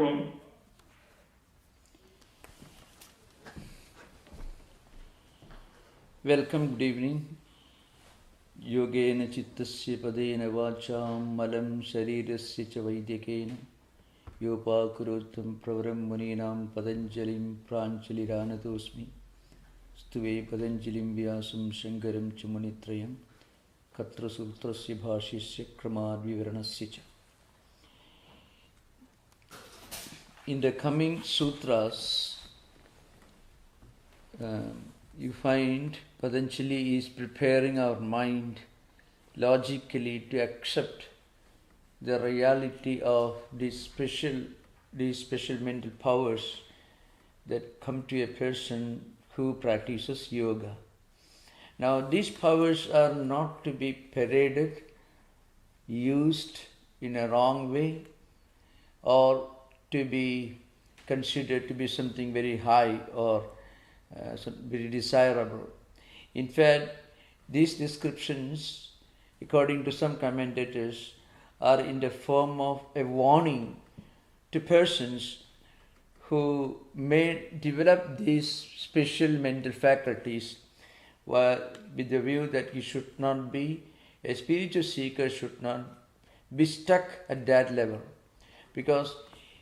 begin. Welcome, good evening. Yogena chittasya padena vacham malam sharirasya cha vaidyakena yopakurotam pravaram muninam patanjalim pranchaliranatosmi stuve patanjalim vyasam shankaram cha munitrayam katra sutrasya bhashyasya kramad vivaranasya cha. In the coming sutras, you find Patanjali is preparing our mind logically to accept the reality of these special mental powers that come to a person who practices yoga. Now, these powers are not to be paraded, used in a wrong way, or to be considered to be something very high or very desirable. In fact, these descriptions, according to some commentators, are in the form of a warning to persons who may develop these special mental faculties with the view that you should not be, a spiritual seeker should not be stuck at that level. Because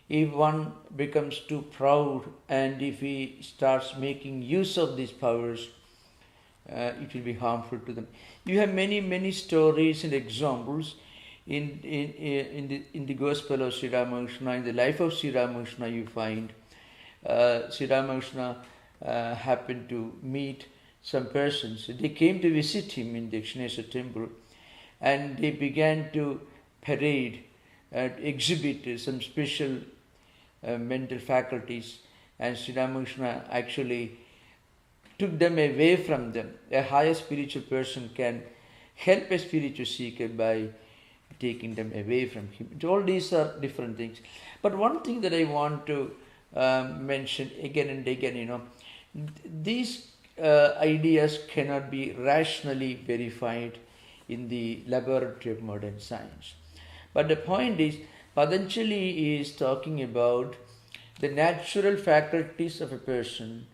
if one becomes too proud and if he starts making use of these powers, it will be harmful to them. You have many stories and examples in the Gospel of Sri Ramakrishna. In the life of Sri Ramakrishna, you find Sri Ramakrishna happened to meet some persons. They came to visit him in the Dakshineswara temple, and they began to parade and exhibit some special mental faculties, and Sri Ramakrishna actually took them away from them. A higher spiritual person can help a spiritual seeker by taking them away from him. All these are different things. But one thing that I want to mention again and again, these ideas cannot be rationally verified in the laboratory of modern science. But the point is, Patanjali is talking about the natural faculties of a person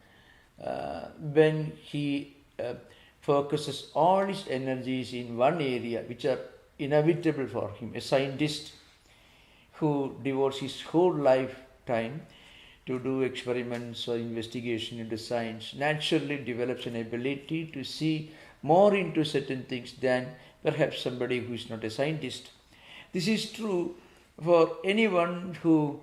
when he focuses all his energies in one area which are inevitable for him. A scientist who devotes his whole lifetime to do experiments or investigation into science naturally develops an ability to see more into certain things than perhaps somebody who is not a scientist. This is true for anyone who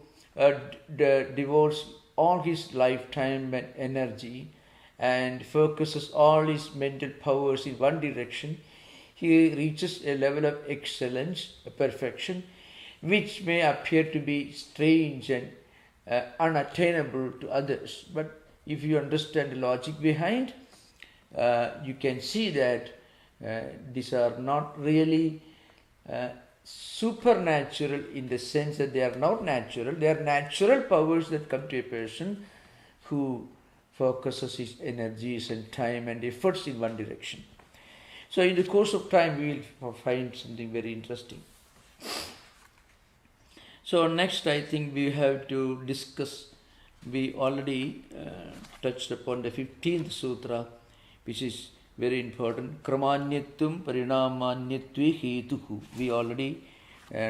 devotes all his lifetime and energy and focuses all his mental powers in one direction. He reaches a level of excellence, a perfection, which may appear to be strange and unattainable to others. But if you understand the logic behind, you can see that these are not really supernatural in the sense that they are not natural. They are natural powers that come to a person who focuses his energies and time and efforts in one direction. So in the course of time we will find something very interesting. So next I think we have to discuss, we already touched upon the 15th sutra, which is very important. Kramanyatvam parinamanyatve hetuhu. We already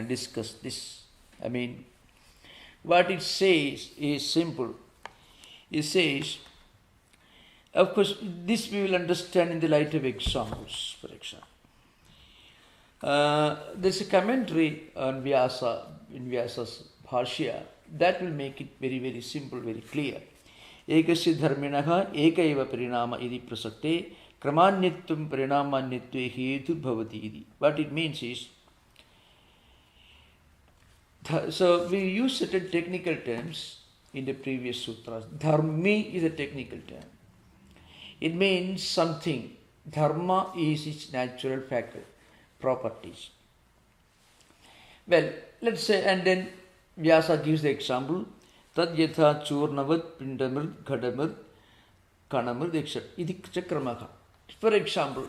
discussed this. I mean, what it says is simple. It says, of course, this we will understand in the light of examples, for example. There's a commentary on Vyasa, in Vyasa's Bhashya, that will make it very simple, very clear. Ekasya dharminaha ekaiva parinama idi prasakte kramanyatvam parinamanyatve hetu bhavati idi. What it means is, so we use certain technical terms in the previous sutras. Dharmi is a technical term. It means something. Dharma is its natural properties. Well, let's say, and then Vyasa gives the example, Tad yatha churnavad pindamad ghadamad kanamad etc. Iti chakramaha. For example,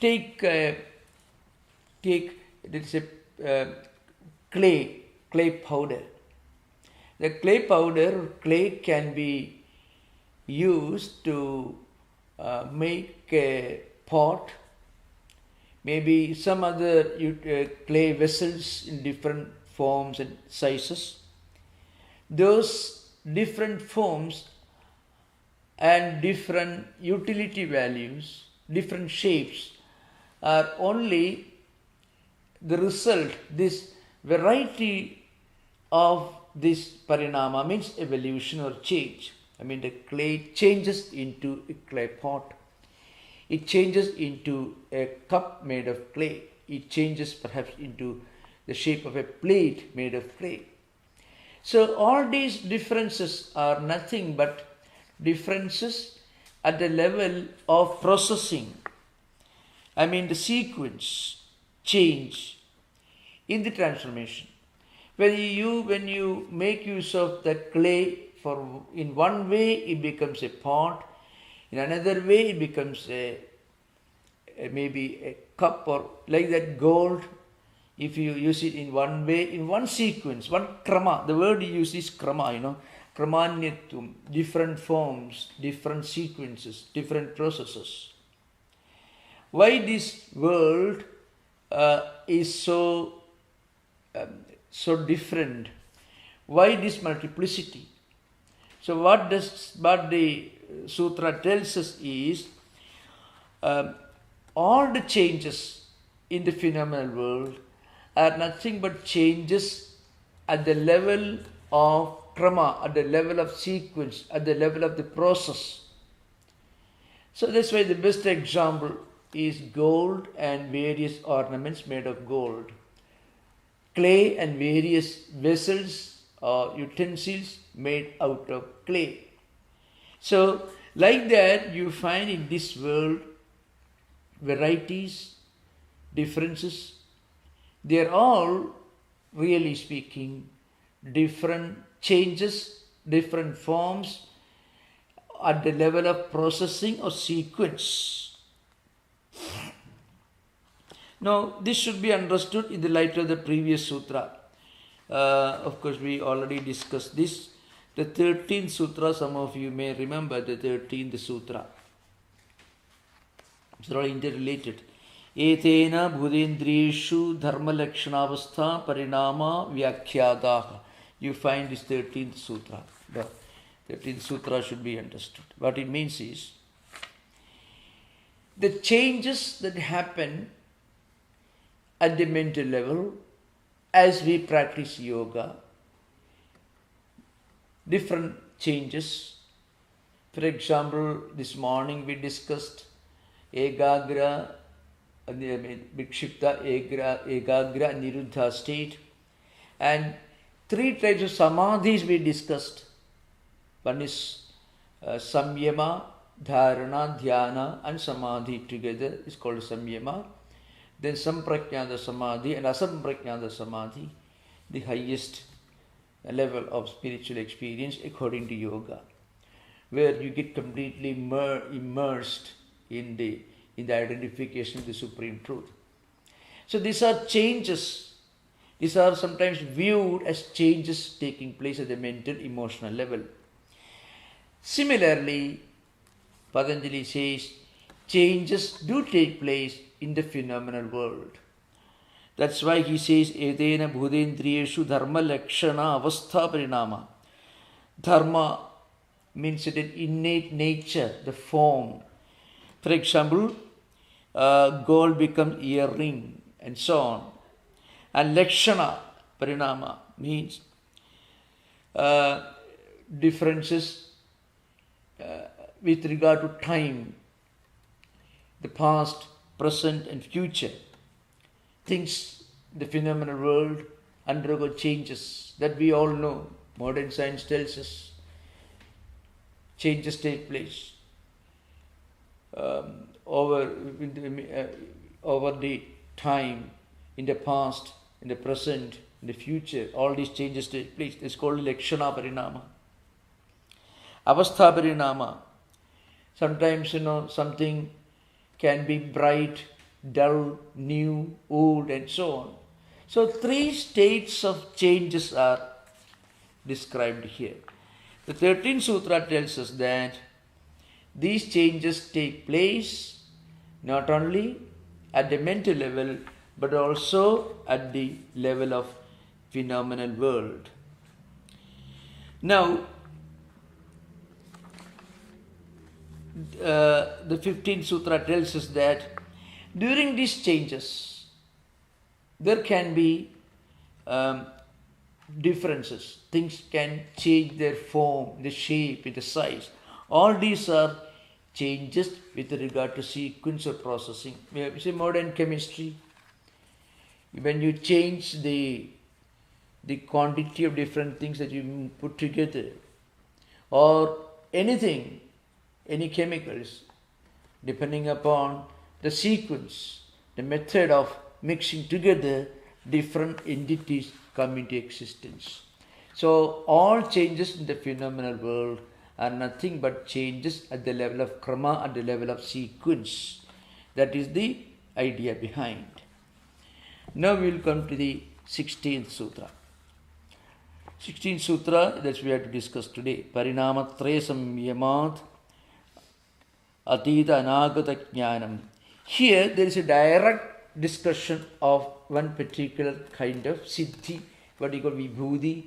take let's say clay powder. The clay powder, clay can be used to make a pot, maybe some other clay vessels in different forms and sizes. Those different forms and different utility values, different shapes, are only the result, this variety of this parinama means evolution or change. I mean, the clay changes into a clay pot. It changes into a cup made of clay. It changes perhaps into the shape of a plate made of clay. So all these differences are nothing but differences at the level of processing. I mean, the sequence, change in the transformation. When you make use of the clay, in one way it becomes a pot, in another way it becomes maybe a cup, or like that gold. If you use it in one way, in one sequence, one krama, the word you use is krama, kramanyatvam, different forms, different sequences, different processes. Why this world is so different? Why this multiplicity? So what the sutra tells us is all the changes in the phenomenal world are nothing but changes at the level of krama, at the level of sequence, at the level of the process. So that's why the best example is gold and various ornaments made of gold, clay and various vessels or utensils made out of clay. So like that, you find in this world varieties, differences. They are all, really speaking, different changes, different forms at the level of processing or sequence. Now, this should be understood in the light of the previous sutra. Of course, we already discussed this. The 13th sutra, some of you may remember the 13th sutra. It's all interrelated. Etena bhudendriyeshu dharma lakshanavastha parinama vyakhyadaha. You find this 13th sutra. The 13th sutra should be understood. What it means is, the changes that happen at the mental level as we practice yoga, different changes. For example, this morning we discussed Egagra, Vikshipta, Egagra, Niruddha state, and 3 types of samadhis we discussed. One is samyama, dharana, dhyana, and samadhi together is called samyama. Then sampragnata samadhi and asampragnata samadhi, the highest level of spiritual experience according to yoga, where you get completely immersed in the identification of the Supreme Truth. So these are changes. These are sometimes viewed as changes taking place at the mental, emotional level. Similarly, Patanjali says changes do take place in the phenomenal world. That's why he says, Edena bhudendriyeshu dharma lakshana avastha parinama. Dharma means an innate nature, the form. For example, gold becomes earring and so on. And lakshana, parinama, means differences with regard to time, the past, present and future. Things, the phenomenal world undergo changes that we all know. Modern science tells us changes take place over the time, in the past, in the present, in the future. All these changes take place. It's called Lakshana Parinama. Avastha Parinama. Sometimes, something can be bright, dull, new, old, and so on. So 3 states of changes are described here. The 13th Sutra tells us that these changes take place not only at the mental level but also at the level of phenomenal world. Now, the 15th Sutra tells us that during these changes, there can be differences. Things can change their form, the shape, the size. All these are changes with regard to sequence or processing. We have modern chemistry. When you change the quantity of different things that you put together, or anything, any chemicals, depending upon the sequence, the method of mixing together, different entities come into existence. So all changes in the phenomenal world are nothing but changes at the level of karma, at the level of sequence. That is the idea behind. Now we will come to the 16th Sutra. 16th Sutra, that we have to discuss today. Parinamatraya samyamat atita anagata jnanam. Here there is a direct discussion of one particular kind of siddhi, what we call vibhuti,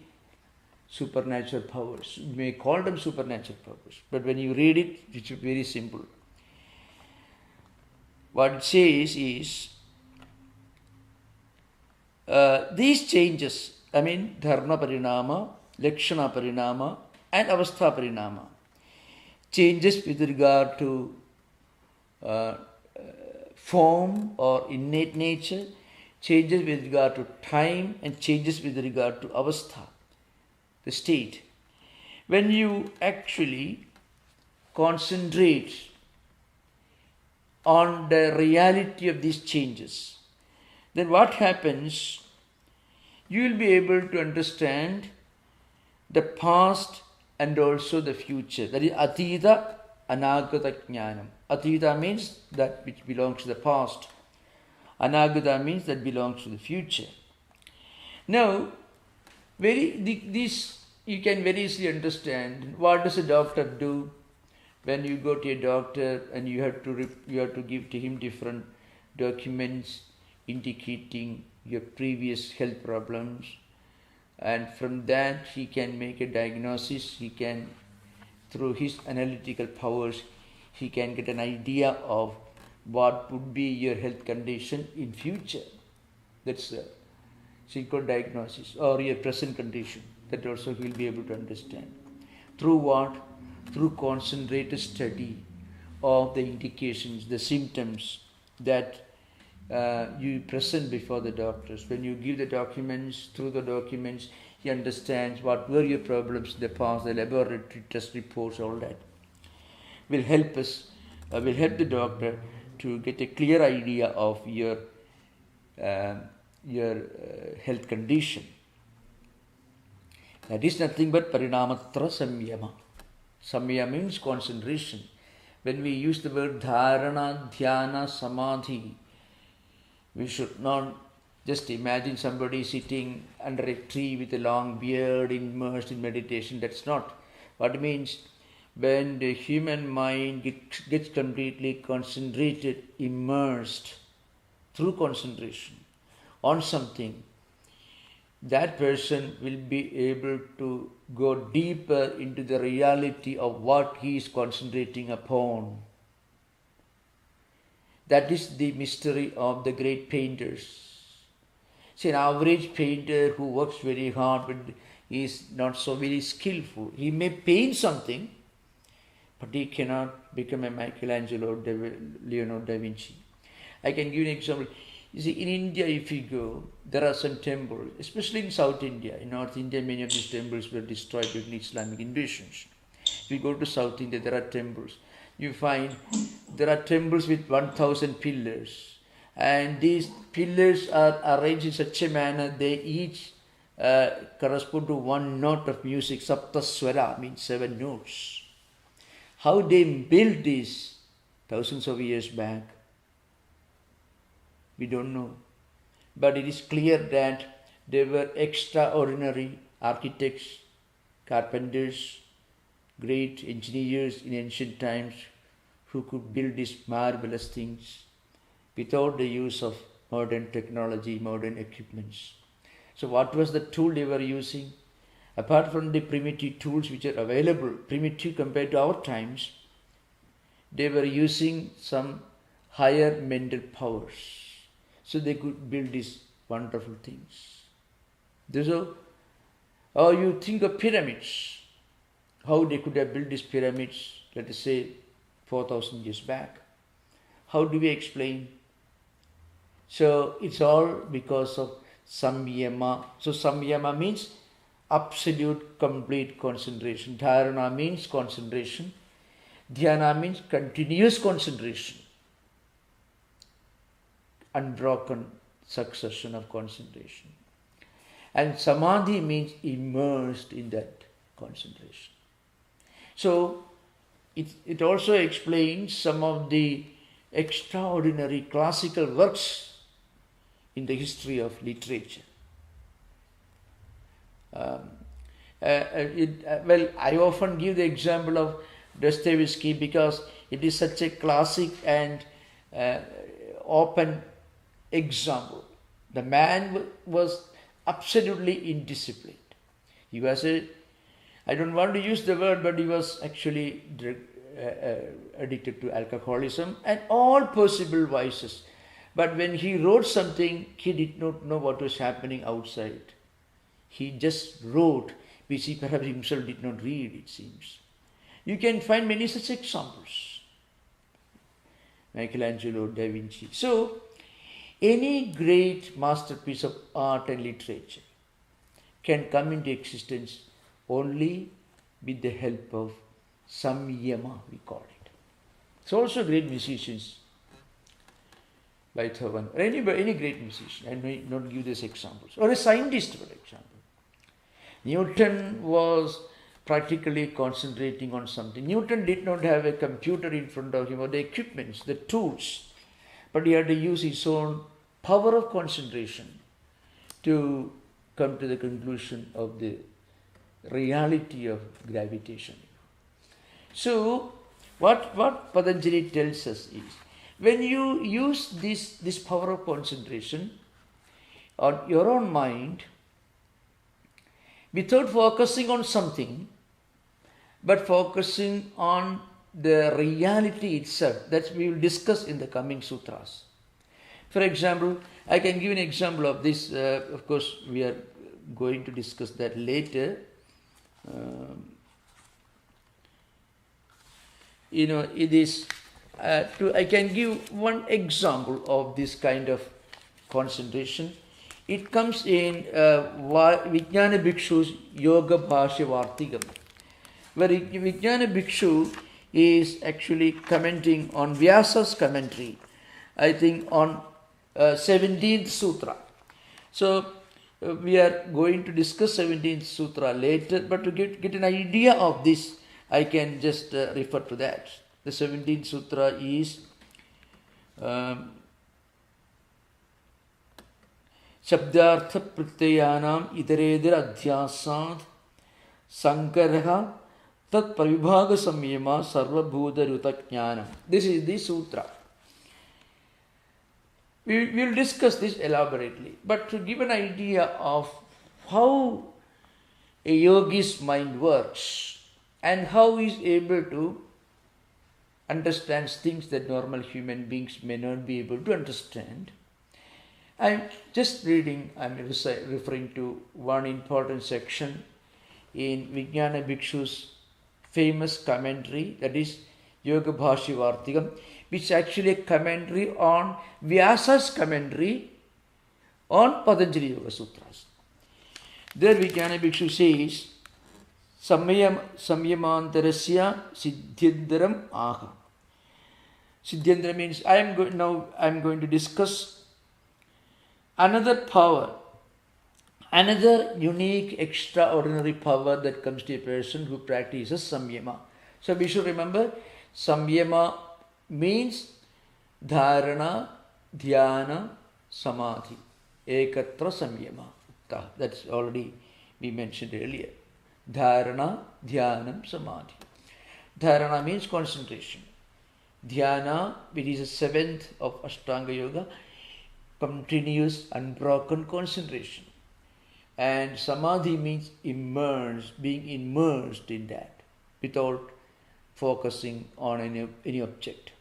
supernatural powers. You may call them supernatural powers, but when you read it, it's very simple. What it says is, these changes, dharma parinama, lakshana parinama, and avastha parinama, changes with regard to form or innate nature, changes with regard to time, and changes with regard to avastha, the state. When you actually concentrate on the reality of these changes, then what happens? You will be able to understand the past and also the future. That is atita anagata jnanam. Atita means that which belongs to the past. Anagata means that belongs to the future. Now, this you can very easily understand. What does a doctor do when you go to a doctor and you have to give to him different documents indicating your previous health problems, and from that he can make a diagnosis. He can, through his analytical powers, he can get an idea of what would be your health condition in future. That's a secret diagnosis, or your present condition. That also he will be able to understand. Through what? Through concentrated study of the indications, the symptoms that you present before the doctors. When you give the documents, through the documents, he understands what were your problems in the past, the laboratory test reports, all that will help us, will help the doctor to get a clear idea of your health condition. That is nothing but parinamatra samyama. Samyama means concentration. When we use the word dharana, dhyana, samadhi, we should not just imagine somebody sitting under a tree with a long beard immersed in meditation. That's not what it means. When the human mind gets completely concentrated, immersed through concentration on something, that person will be able to go deeper into the reality of what he is concentrating upon. That is the mystery of the great painters. See, an average painter who works very hard but is not so very skillful. He may paint something, but he cannot become a Michelangelo or Leonardo da Vinci. I can give you an example. You see, in India, if you go, there are some temples, especially in South India. In North India, many of these temples were destroyed due to Islamic invasions. If you go to South India, there are temples. You find there are temples with 1,000 pillars, and these pillars are arranged in such a manner they each correspond to one note of music. Saptaswara means 7 notes. How they built these thousands of years back, we don't know. But it is clear that they were extraordinary architects, carpenters, great engineers in ancient times who could build these marvelous things without the use of modern technology, modern equipments. So what was the tool they were using? Apart from the primitive tools which are available, primitive compared to our times, they were using some higher mental powers. So they could build these wonderful things. So, you think of pyramids, how they could have built these pyramids, let us say 4,000 years back. How do we explain? So it's all because of samyama. So samyama means absolute complete concentration. Dharana means concentration. Dhyana means continuous concentration. Unbroken succession of concentration. And samadhi means immersed in that concentration. So it also explains some of the extraordinary classical works in the history of literature. Well, I often give the example of Dostoevsky because it is such a classic and open example. The man was absolutely indisciplined. He was I don't want to use the word, but he was actually addicted to alcoholism and all possible vices. But when he wrote something, he did not know what was happening outside. He just wrote, which he perhaps himself did not read, it seems. You can find many such examples. Michelangelo, Da Vinci. So, any great masterpiece of art and literature can come into existence only with the help of samyama, we call it. So also great musicians, Beethoven, or any great musician, I may not give these examples, or a scientist, for example. Newton was practically concentrating on something. Newton did not have a computer in front of him or the equipments, the tools, but he had to use his own power of concentration to come to the conclusion of the reality of gravitation. So, what Patanjali tells us is, when you use this power of concentration on your own mind, without focusing on something, but focusing on the reality itself, that we will discuss in the coming sutras. For example, I can give an example of this. Of course, we are going to discuss that later. It is. I can give one example of this kind of concentration. It comes in Vijnana Bhikshu's Yoga Bhashya Vartikam, where Vijnana Bhikshu is actually commenting on Vyasa's commentary, I think on 17th Sutra. So we are going to discuss 17th Sutra later, but to get an idea of this, I can just refer to that. The 17th Sutra is Shabdartha Prityayanam Itaredira Adhyasad Sankaraha Tat Paribhaga Samyama Sarva Bhuta Ruta Jnanam. This is the Sutra. We will discuss this elaborately, but to give an idea of how a yogi's mind works and how he is able to understand things that normal human beings may not be able to understand. I'm just I'm referring to one important section in Vijnana Bhikshu's famous commentary, that is Yoga Bhashya Vartikam, which is actually a commentary on Vyasa's commentary on Patanjali Yoga Sutras. There Vijnana Bhikshu says, Samyamantarasya Siddhyantaram Aha. Siddhyantara means I am going to discuss another power, another unique, extraordinary power that comes to a person who practices samyama. So we should remember, samyama means dharana, dhyana, samadhi. Ekatra samyama. That's already we mentioned earlier. Dharana, Dhyanam, Samadhi. Dharana means concentration. Dhyana, which is the seventh of Ashtanga Yoga, continuous, unbroken concentration. And Samadhi means immersed, being immersed in that, without focusing on any object.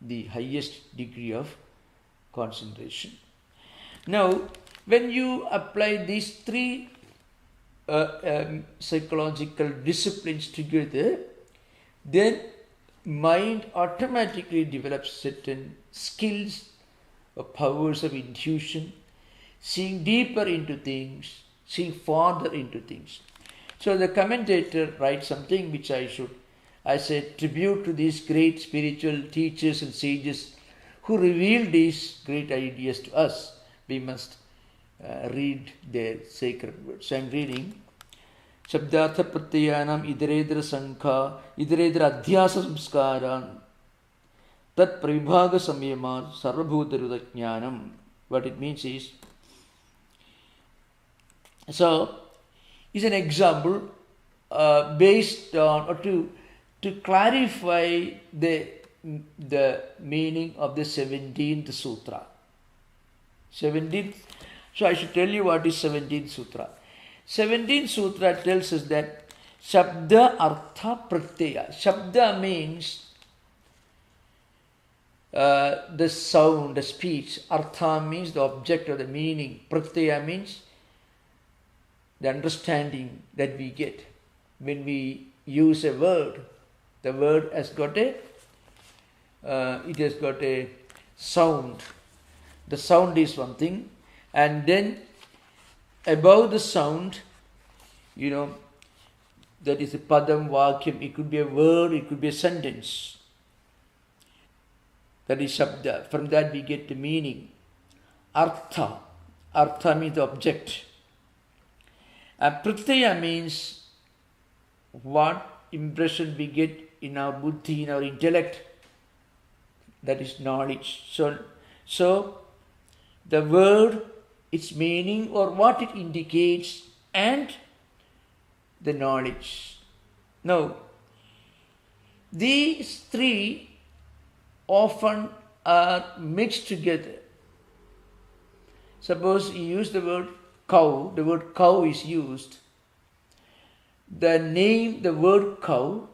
The highest degree of concentration. Now, when you apply these three psychological disciplines together, then mind automatically develops certain skills or powers of intuition, seeing deeper into things, seeing farther into things. So the commentator writes something which I say tribute to these great spiritual teachers and sages who revealed these great ideas to us. We must read their sacred words. So I am reading. Shabdartha pratyayanam idaredra sankha idaredra adhyasa samskaran tat prabhibhaga samyama sarvabhutarudha jnanam. What it means is, so is an example based on, or to clarify the meaning of the 17th sutra. 17th. So I should tell you what is 17th sutra. 17th sutra tells us that Shabda Artha Pratyaya. Shabda means the sound, the speech. Artha means the object or the meaning. Pratyaya means the understanding that we get when we use a word. The word has got a sound. The sound is one thing, and then above the sound, that is a padam, vakyam. It could be a word, it could be a sentence. That is shabda. From that we get the meaning. Artha. Artha means the object. And pratyaya means what impression we get in our buddhi, in our intellect. That is knowledge. So the word, its meaning or what it indicates, and the knowledge. Now, these three often are mixed together. Suppose you use the word cow, the word cow is used. The word cow,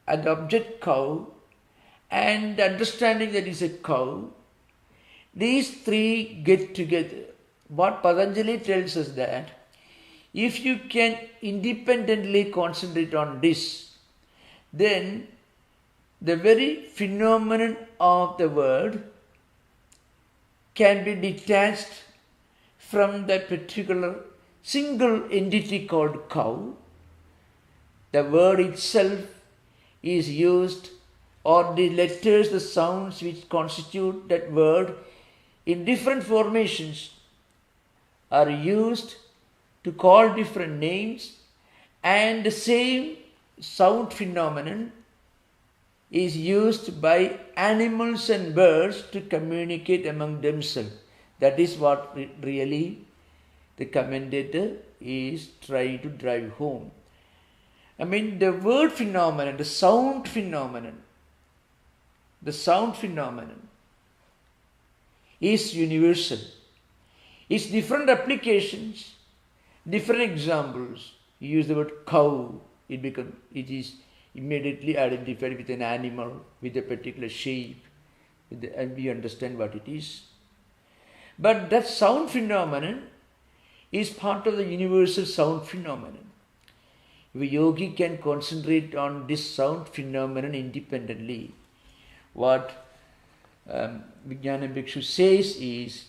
and the object cow, and the understanding that is a cow, these three get together. What Patanjali tells us that if you can independently concentrate on this, then the very phenomenon of the word can be detached from that particular single entity called cow. The word itself is used, or the letters, the sounds which constitute that word in different formations are used to call different names, and the same sound phenomenon is used by animals and birds to communicate among themselves. That is what really the commentator is trying to drive home. I mean, the word phenomenon, the sound phenomenon is universal. Its different applications, different examples. You use the word cow, it is immediately identified with an animal, with a particular shape, and we understand what it is. But that sound phenomenon is part of the universal sound phenomenon. If a yogi can concentrate on this sound phenomenon independently, what Vijnana Bhikshu says is,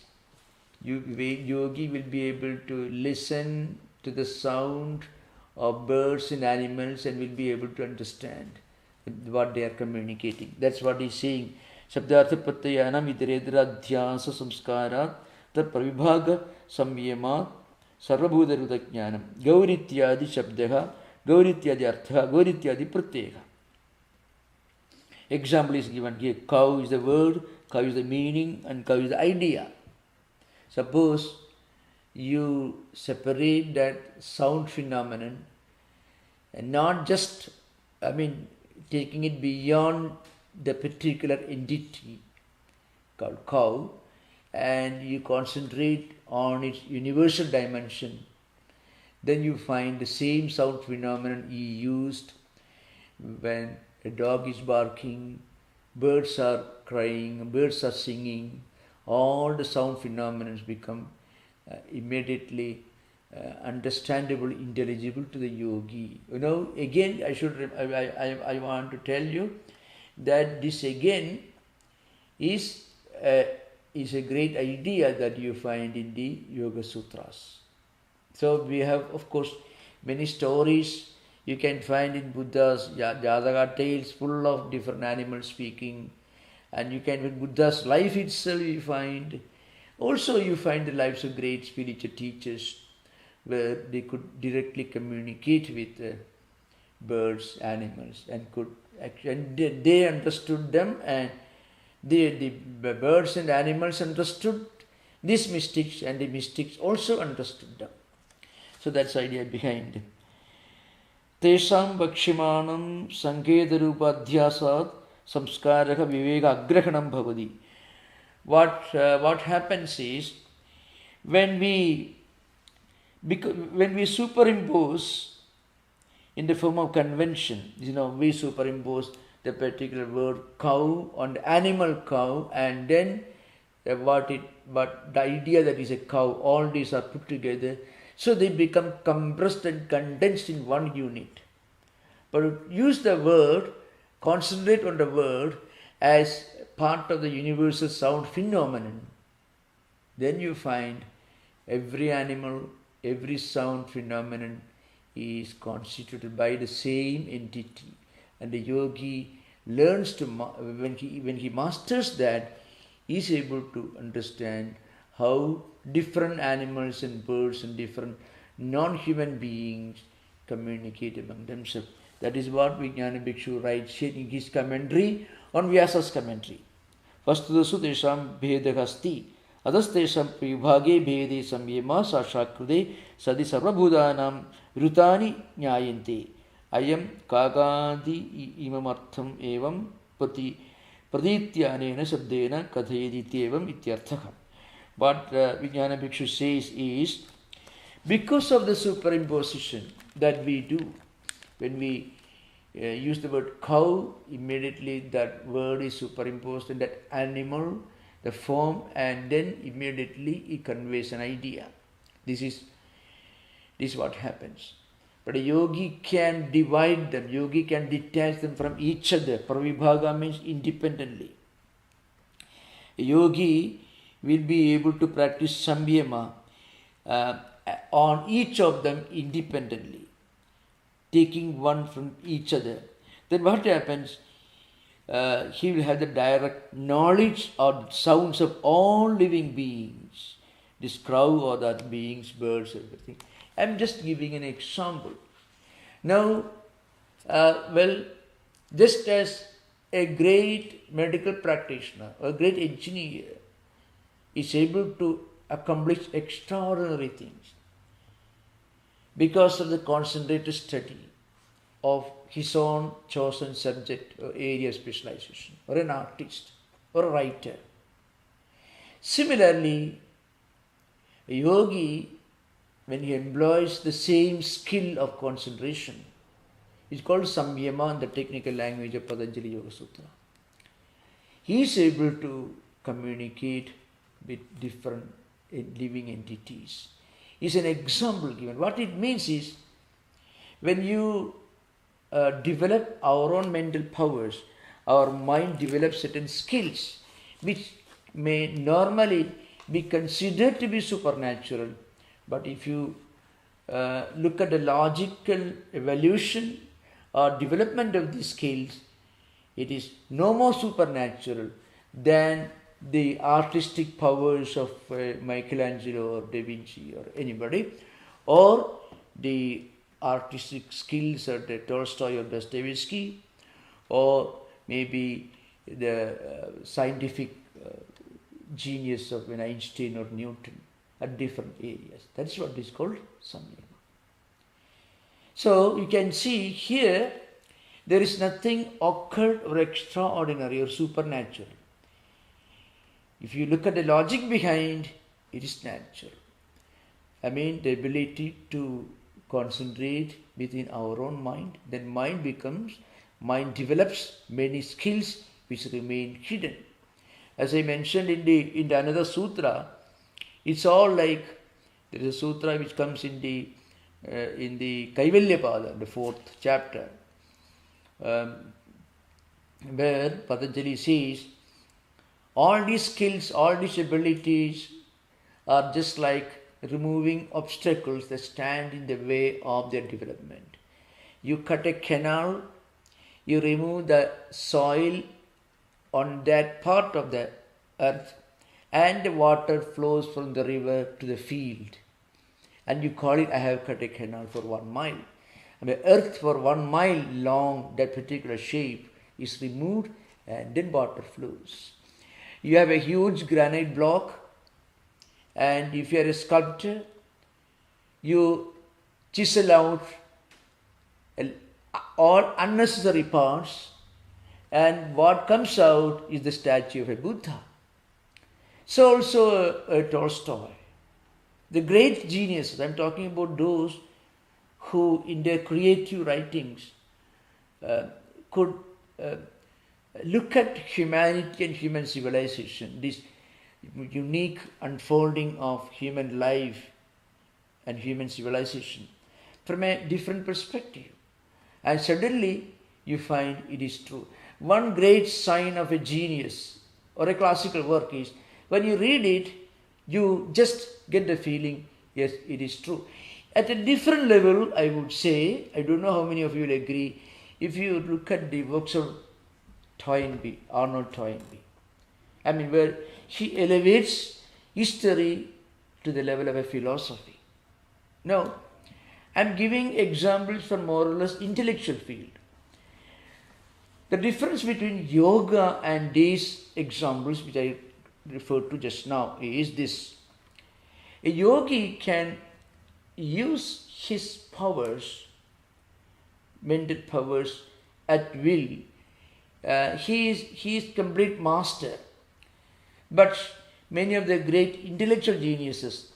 yogi will be able to listen to the sound of birds and animals and will be able to understand what they are communicating. That's what he's saying. Shabdartha pratyayanam idaredra adhyasa samskara tat pravibhaga samyama sarvabhutarudha jnanam gaurityadi shabdaha gaurityadi artha gaurityadi pratyeka. Example is given here. Cow is the word, cow is the meaning, and cow is the idea. Suppose you separate that sound phenomenon And not just, taking it beyond the particular entity called cow, and you concentrate on its universal dimension, then you find the same sound phenomenon he used when a dog is barking, birds are crying, birds are singing. All the sound phenomena become immediately understandable, intelligible to the yogi. Again, I want to tell you that this again is a great idea that you find in the Yoga Sutras. So we have, of course, many stories you can find in Buddha's Jataka tales full of different animals speaking, and you can, in Buddha's life itself you find. Also you find the lives of great spiritual teachers where they could directly communicate with birds, animals, and they understood them, and the birds and animals understood these mystics, and the mystics also understood them. So that's the idea behind. Tesham Vakshimanam Sankedarupadhyasad Samskaraka Viveka Agrahanam Bhavadi. What happens is, when we superimpose in the form of convention, we superimpose the particular word cow on the animal cow, and then but the idea that is a cow, all these are put together, so they become compressed and condensed in one unit. But use the word, concentrate on the word as part of the universal sound phenomenon, then you find every animal, every sound phenomenon is constituted by the same entity. And the yogi learns to, when he masters that, he is able to understand how different animals and birds and different non-human beings communicate among themselves. That is what Vijnana Bhikshu writes here in his commentary on Vyasa's commentary. Vastudasu tesham bhedakasti adastesham vibhage bhede samyama sashakrude sadi sarvabhudanam rutani nyayante ayam kagadi imamartham evam pradityanena sabdena kathayediti evam ityarthakam. What Vijnana Bhikshu says is, because of the superimposition that we do, when we use the word cow, immediately that word is superimposed in that animal, the form, and then immediately it conveys an idea. This is what happens. But a yogi can divide them, yogi can detach them from each other. Pravibhaga means independently. A yogi will be able to practice samyama on each of them independently, taking one from each other. Then what happens? He will have the direct knowledge or sounds of all living beings, this crow or that beings, birds, everything. I am just giving an example. Now, just as a great medical practitioner or a great engineer is able to accomplish extraordinary things because of the concentrated study of his own chosen subject or area of specialization, or an artist or a writer. Similarly, a yogi, when he employs the same skill of concentration, is called samyama in the technical language of Patanjali Yoga Sutra. He is able to communicate with different living entities. Is an example given. What it means is, when you develop our own mental powers, our mind develops certain skills which may normally be considered to be supernatural. But if you look at the logical evolution or development of these skills, it is no more supernatural than the artistic powers of Michelangelo or Da Vinci or anybody, or the artistic skills of the Tolstoy or Dostoevsky, or maybe the scientific genius of Einstein or Newton at different areas. That's what is called samyama. So you can see here there is nothing occult or extraordinary or supernatural. If you look at the logic behind, it is natural. I mean, the ability to concentrate within our own mind, then mind develops many skills which remain hidden. As I mentioned in the another sutra, it's all like there is a sutra which comes in the Kaivalyapada, the 4th chapter, where Patanjali says, all these skills, all these abilities are just like removing obstacles that stand in the way of their development. You cut a canal, you remove the soil on that part of the earth, and the water flows from the river to the field. And you call it, I have cut a canal for 1 mile. And the earth for 1 mile long, that particular shape is removed, and then water flows. You have a huge granite block, and if you are a sculptor, you chisel out all unnecessary parts, and what comes out is the statue of a Buddha. So also a Tolstoy. The great geniuses, I'm talking about those who in their creative writings could look at humanity and human civilization, this unique unfolding of human life and human civilization from a different perspective. And suddenly you find it is true. One great sign of a genius or a classical work is when you read it, you just get the feeling, yes, it is true. At a different level, I would say, I don't know how many of you will agree, if you look at the works of Arnold Toynbee, I mean, where he elevates history to the level of a philosophy. Now, I'm giving examples from more or less intellectual field. The difference between yoga and these examples which I referred to just now is this. A yogi can use his powers, mental powers at will. He is complete master. But many of the great intellectual geniuses,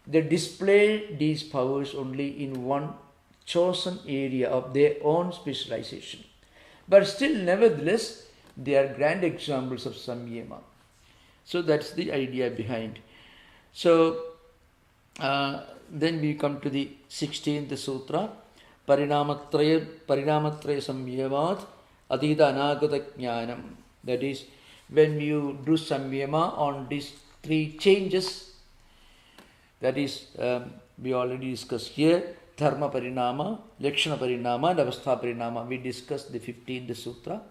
they display these powers only in one chosen area of their own specialization. But still, nevertheless, they are grand examples of samyama. So that's the idea behind. So then we come to the 16th sutra, Parinamatraya samyamat adhita anagata jnanam. That is, when you do samyama on these 3 changes, that is, we already discussed here, dharma parinama, lakshana parinama, and avastha parinama. We discussed the 15th sutra.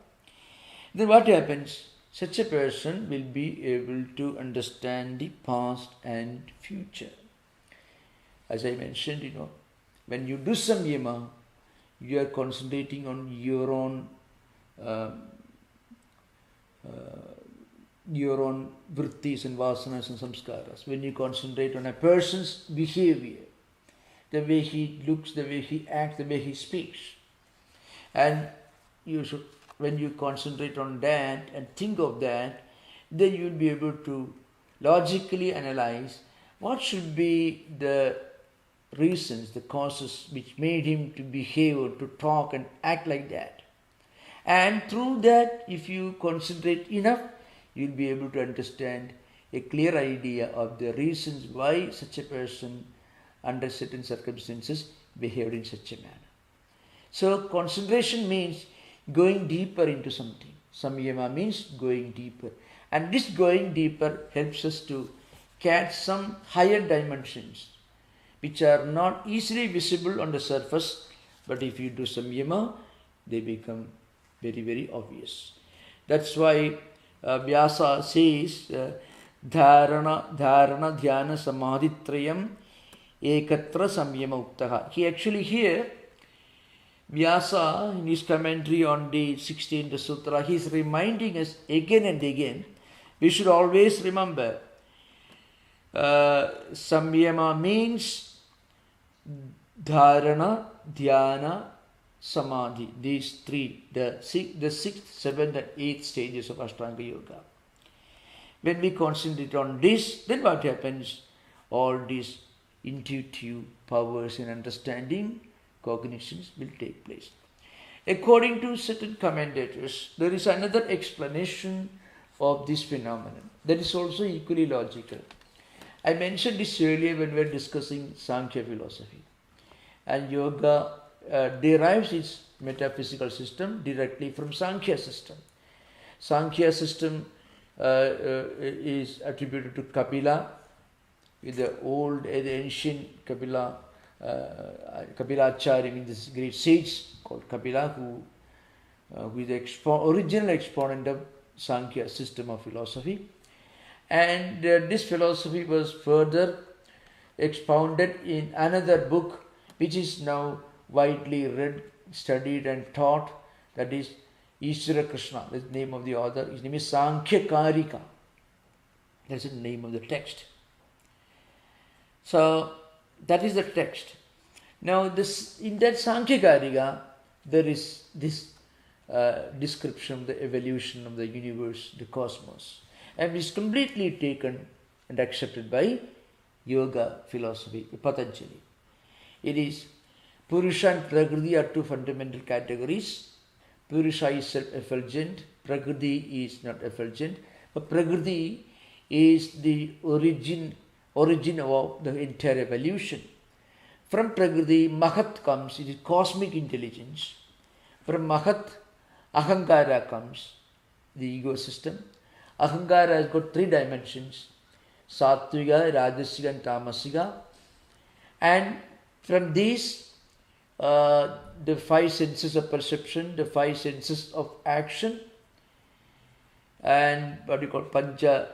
Then what happens? Such a person will be able to understand the past and future. As I mentioned, when you do samyama, you are concentrating on your own vrittis and vasanas and samskaras. When you concentrate on a person's behavior, the way he looks, the way he acts, the way he speaks, and when you concentrate on that and think of that, then you will be able to logically analyze what should be the reasons, the causes which made him to behave or to talk and act like that. And through that, if you concentrate enough, you will be able to understand a clear idea of the reasons why such a person under certain circumstances behaved in such a manner. So concentration means going deeper into something. Samyama means going deeper. And this going deeper helps us to catch some higher dimensions which are not easily visible on the surface, but if you do samyama, they become very, very obvious. That's why Vyasa says, dharana dhyana samadhitrayam ekatra samyama uktaha. He actually here, Vyasa, in his commentary on the 16th Sutra, he is reminding us again and again, we should always remember, samyama means dharana Dhyana, Samadhi. These three, the sixth, seventh and eighth stages of Ashtanga Yoga. When we concentrate on this, then what happens? All these intuitive powers and understanding, cognitions will take place. According to certain commentators, there is another explanation of this phenomenon that is also equally logical. I mentioned this earlier when we were discussing Sankhya philosophy. And yoga derives its metaphysical system directly from Sankhya system. Sankhya system is attributed to Kapila, with the ancient Kapila, Kapilacharya, means this great sage called Kapila, who is the original exponent of Sankhya system of philosophy. And this philosophy was further expounded in another book, which is now widely read, studied and taught, that is Ishvara Krishna. That's the name of the author. His name is Sankhya Karika. That's the name of the text. So that is the text. Now in that Sankhya Karika, there is this description of the evolution of the universe, the cosmos, and is completely taken and accepted by yoga philosophy, Patanjali. It is Purusha and Prakriti are two fundamental categories. Purusha is self-effulgent, Prakriti is not effulgent, but Prakriti is the origin of the entire evolution. From Prakriti, Mahat comes, it is cosmic intelligence. From Mahat, Ahankara comes, the ego system. Ahankara has got three dimensions: Sattvika, Rajasiga and Tamasiga. And from these, the five senses of perception, the five senses of action, and what you call Pancha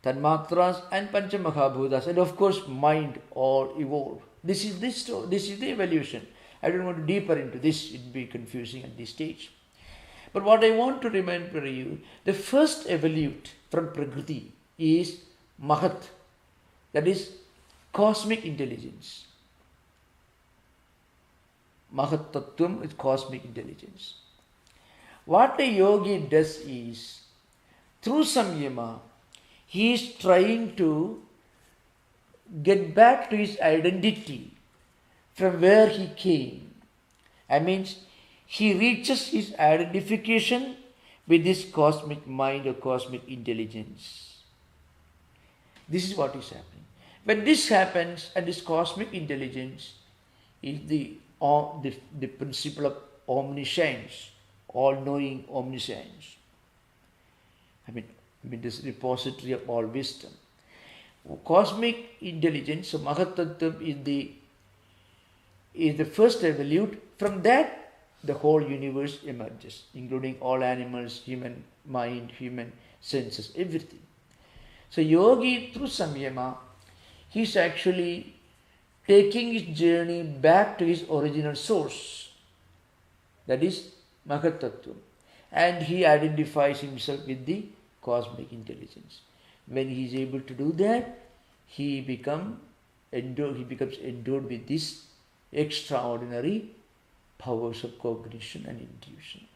Tanmatras and Pancha Mahabhutas, and of course mind all evolve. This is the evolution. I don't want to deeper into this, it will be confusing at this stage. But what I want to remember you, the first evolute from Prakriti is Mahat, that is cosmic intelligence. Mahat Tattvam is cosmic intelligence. What a yogi does is, through samyama, he is trying to get back to his identity from where he came. I mean, he reaches his identification with this cosmic mind or cosmic intelligence. This is what is happening. When this happens, and this cosmic intelligence is the principle of omniscience, all-knowing omniscience. I mean this repository of all wisdom. Cosmic intelligence, so Mahatattva is the first evolute. From that, the whole universe emerges, including all animals, human mind, human senses, everything. So yogi, through samyama, he is actually taking his journey back to his original source, that is Mahatattva, and he identifies himself with the cosmic intelligence. When he is able to do that, he becomes endowed with this extraordinary powers of cognition and intuition.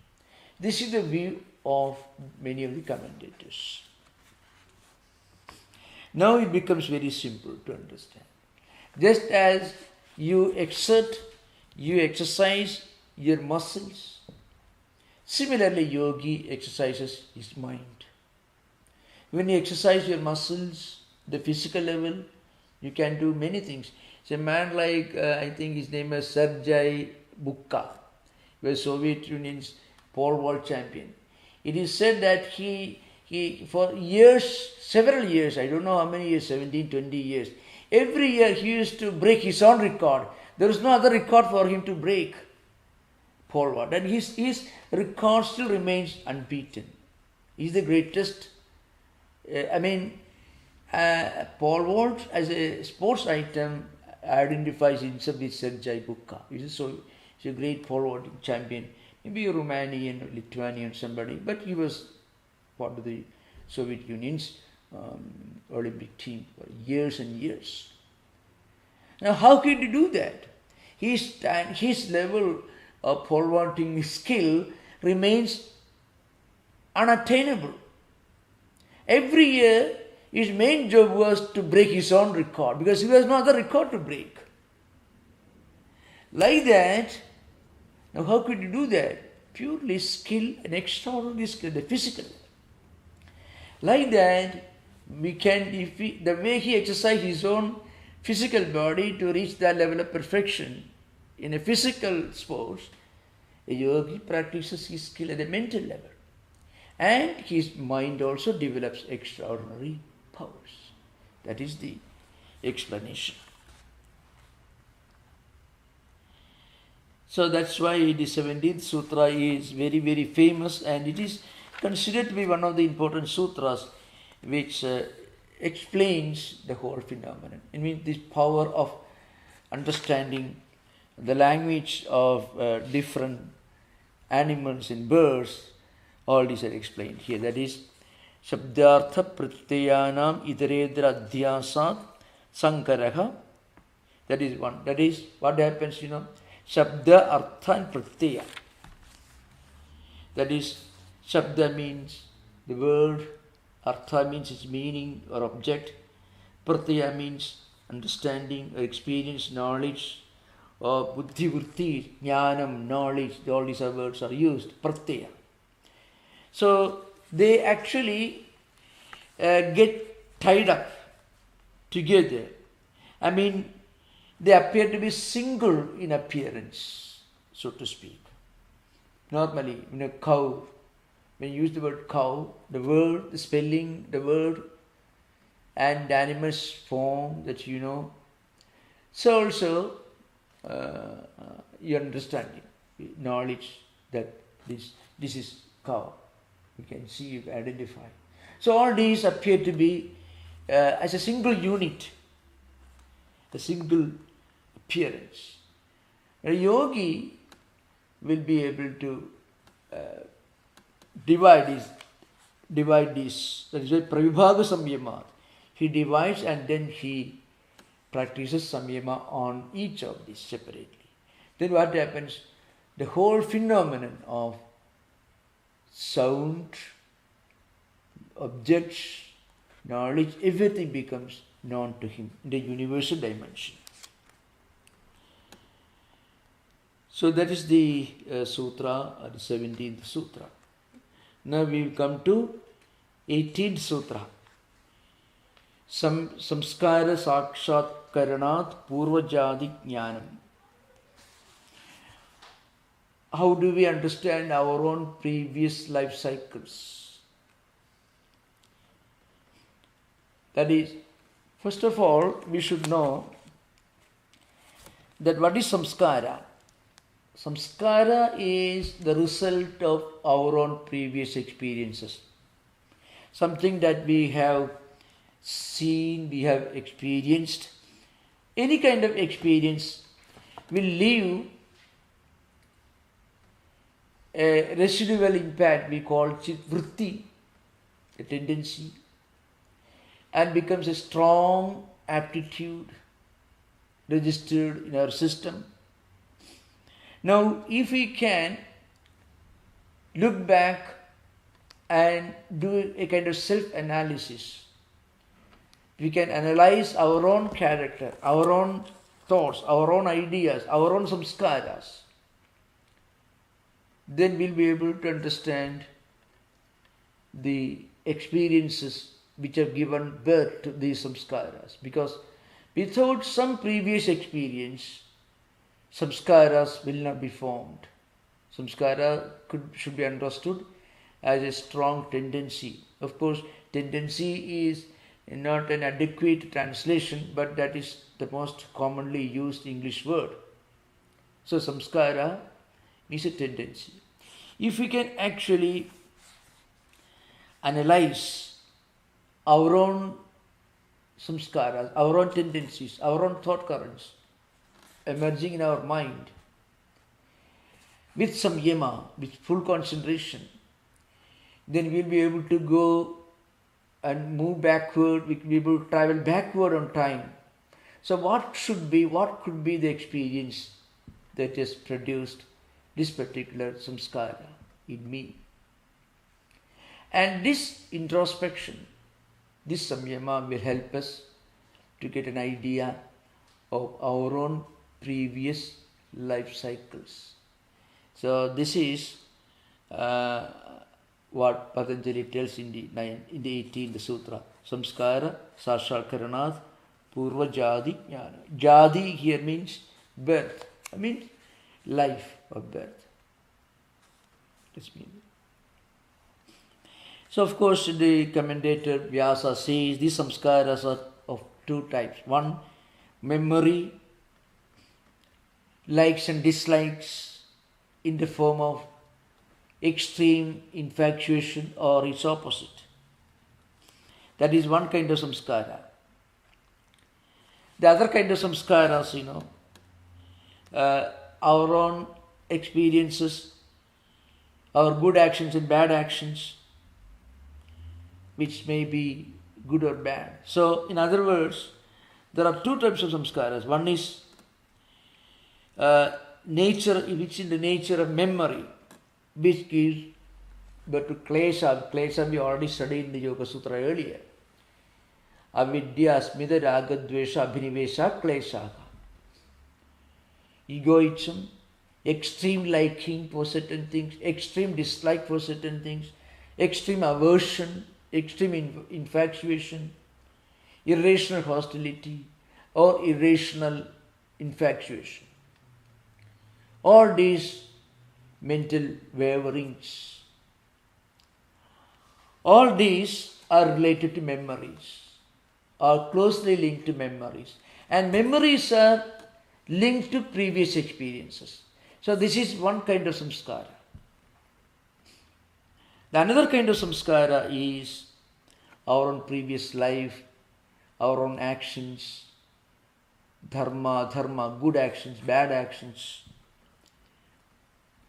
This is the view of many of the commentators. Now it becomes very simple to understand. Just as you exercise your muscles, similarly yogi exercises his mind. When you exercise your muscles, the physical level, you can do many things. It's a man like, I think his name is Sergei Bukka, who was Soviet Union's pole vault champion. It is said that he for years, several years, I don't know how many years, 17, 20 years, every year he used to break his own record. There is no other record for him to break, pole vault. And his record still remains unbeaten. He is the greatest. Pole vault as a sports item identifies himself with Sergei Bukka. He's a great pole vaulting champion. Maybe a Romanian, or Lithuanian, somebody, but he was part of the Soviet Union's Olympic team for years and years. Now, how could he do that? his level of pole vaulting skill remains unattainable. Every year, his main job was to break his own record because he has no other record to break. Like that, now how could you do that? Purely skill and extraordinary skill, the physical. Like that, we can, the way he exercised his own physical body to reach that level of perfection in a physical sports, a yogi practices his skill at the mental level. And his mind also develops extraordinary powers. That is the explanation. So that's why the 17th Sutra is very, very famous, and it is considered to be one of the important sutras which explains the whole phenomenon. It means this power of understanding the language of different animals and birds. All these are explained here. That is, Shabdartha Pratyayanam Itaredra Adhyasat Sankaraha. That is one. That is what happens, Shabda, Artha and Pratyaya. That is, Shabda means the word, Artha means its meaning or object, Pratyaya means understanding or experience, knowledge, or Buddhi Vritti, Jnanam, knowledge. All these words are used, Pratyaya. So they actually get tied up together. I mean, they appear to be single in appearance, so to speak. Normally, in a cow, when you use the word cow, the word, the spelling, the word, and the animal's form that you know. So also, your understanding, knowledge that this is cow. You can see, you can identify. So all these appear to be as a single unit, a single appearance. A yogi will be able to divide these. That is why pravibhaga samyama. He divides and then he practices samyama on each of these separately. Then what happens? The whole phenomenon of sound, objects, knowledge, everything becomes known to him in the universal dimension. So that is the sutra, the 17th sutra. Now we will come to 18th sutra. Samskara sakshat karanat purvajadi jnanam. How do we understand our own previous life cycles? That is, first of all, we should know that what is samskara? Samskara is the result of our own previous experiences. Something that we have seen, we have experienced. Any kind of experience will leave a residual impact, we call it vritti, a tendency, and becomes a strong aptitude registered in our system. Now, if we can look back and do a kind of self-analysis, we can analyze our own character, our own thoughts, our own ideas, our own samskaras. Then we'll be able to understand the experiences which have given birth to these samskaras. Because without some previous experience, samskaras will not be formed. Samskara should be understood as a strong tendency. Of course, tendency is not an adequate translation, but that is the most commonly used English word. So samskara is a tendency. If we can actually analyze our own samskaras, our own tendencies, our own thought currents emerging in our mind with samyama, with full concentration, then we'll be able to go and move backward, we will be able to travel backward on time. So what could be the experience that has produced this particular samskara in me. And this introspection, this samyama will help us to get an idea of our own previous life cycles. So this is what Patanjali tells in the 18th Sutra. Samskara Sashakaranath Purva Jadi Jnana. Jadi here means birth. I mean life of birth. This means. So of course the commentator Vyasa says these samskaras are of two types. One, memory, likes and dislikes in the form of extreme infatuation or its opposite. That is one kind of samskara. The other kind of samskaras, our own experiences, our good actions and bad actions, which may be good or bad. So, in other words, there are two types of samskaras. One is nature, which is the nature of memory, which gives birth to klesha. Klesha we already studied in the Yoga Sutra earlier. Avidya, smita, raga, dvesha, abhinivesha, klesha. Egoism, extreme liking for certain things, extreme dislike for certain things, extreme aversion, extreme infatuation, irrational hostility or irrational infatuation. All these mental waverings, all these are related to memories, are closely linked to memories. And memories are linked to previous experiences. So this is one kind of samskara. The another kind of samskara is our own previous life, our own actions, dharma, good actions, bad actions,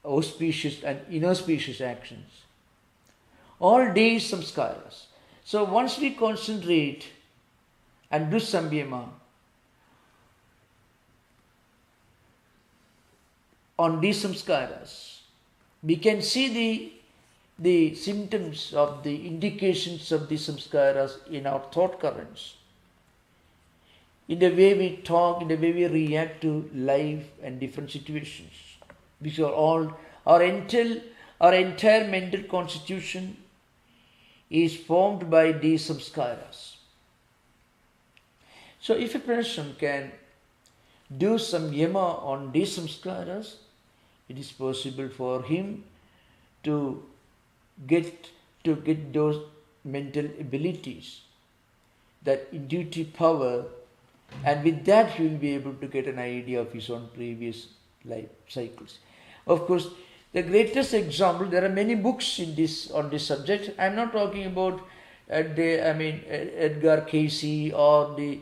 auspicious and inauspicious actions. All these samskaras. So once we concentrate and do samyama on these samskaras, we can see the symptoms of the indications of these samskaras in our thought currents, in the way we talk, in the way we react to life and different situations. Which are all, our entire mental constitution is formed by these samskaras. So if a person can do samyama on these samskaras, it is possible for him to get those mental abilities, that intuitive power, and with that he will be able to get an idea of his own previous life cycles. Of course, the greatest example, there are many books on this subject. I am not talking about Edgar Cayce or the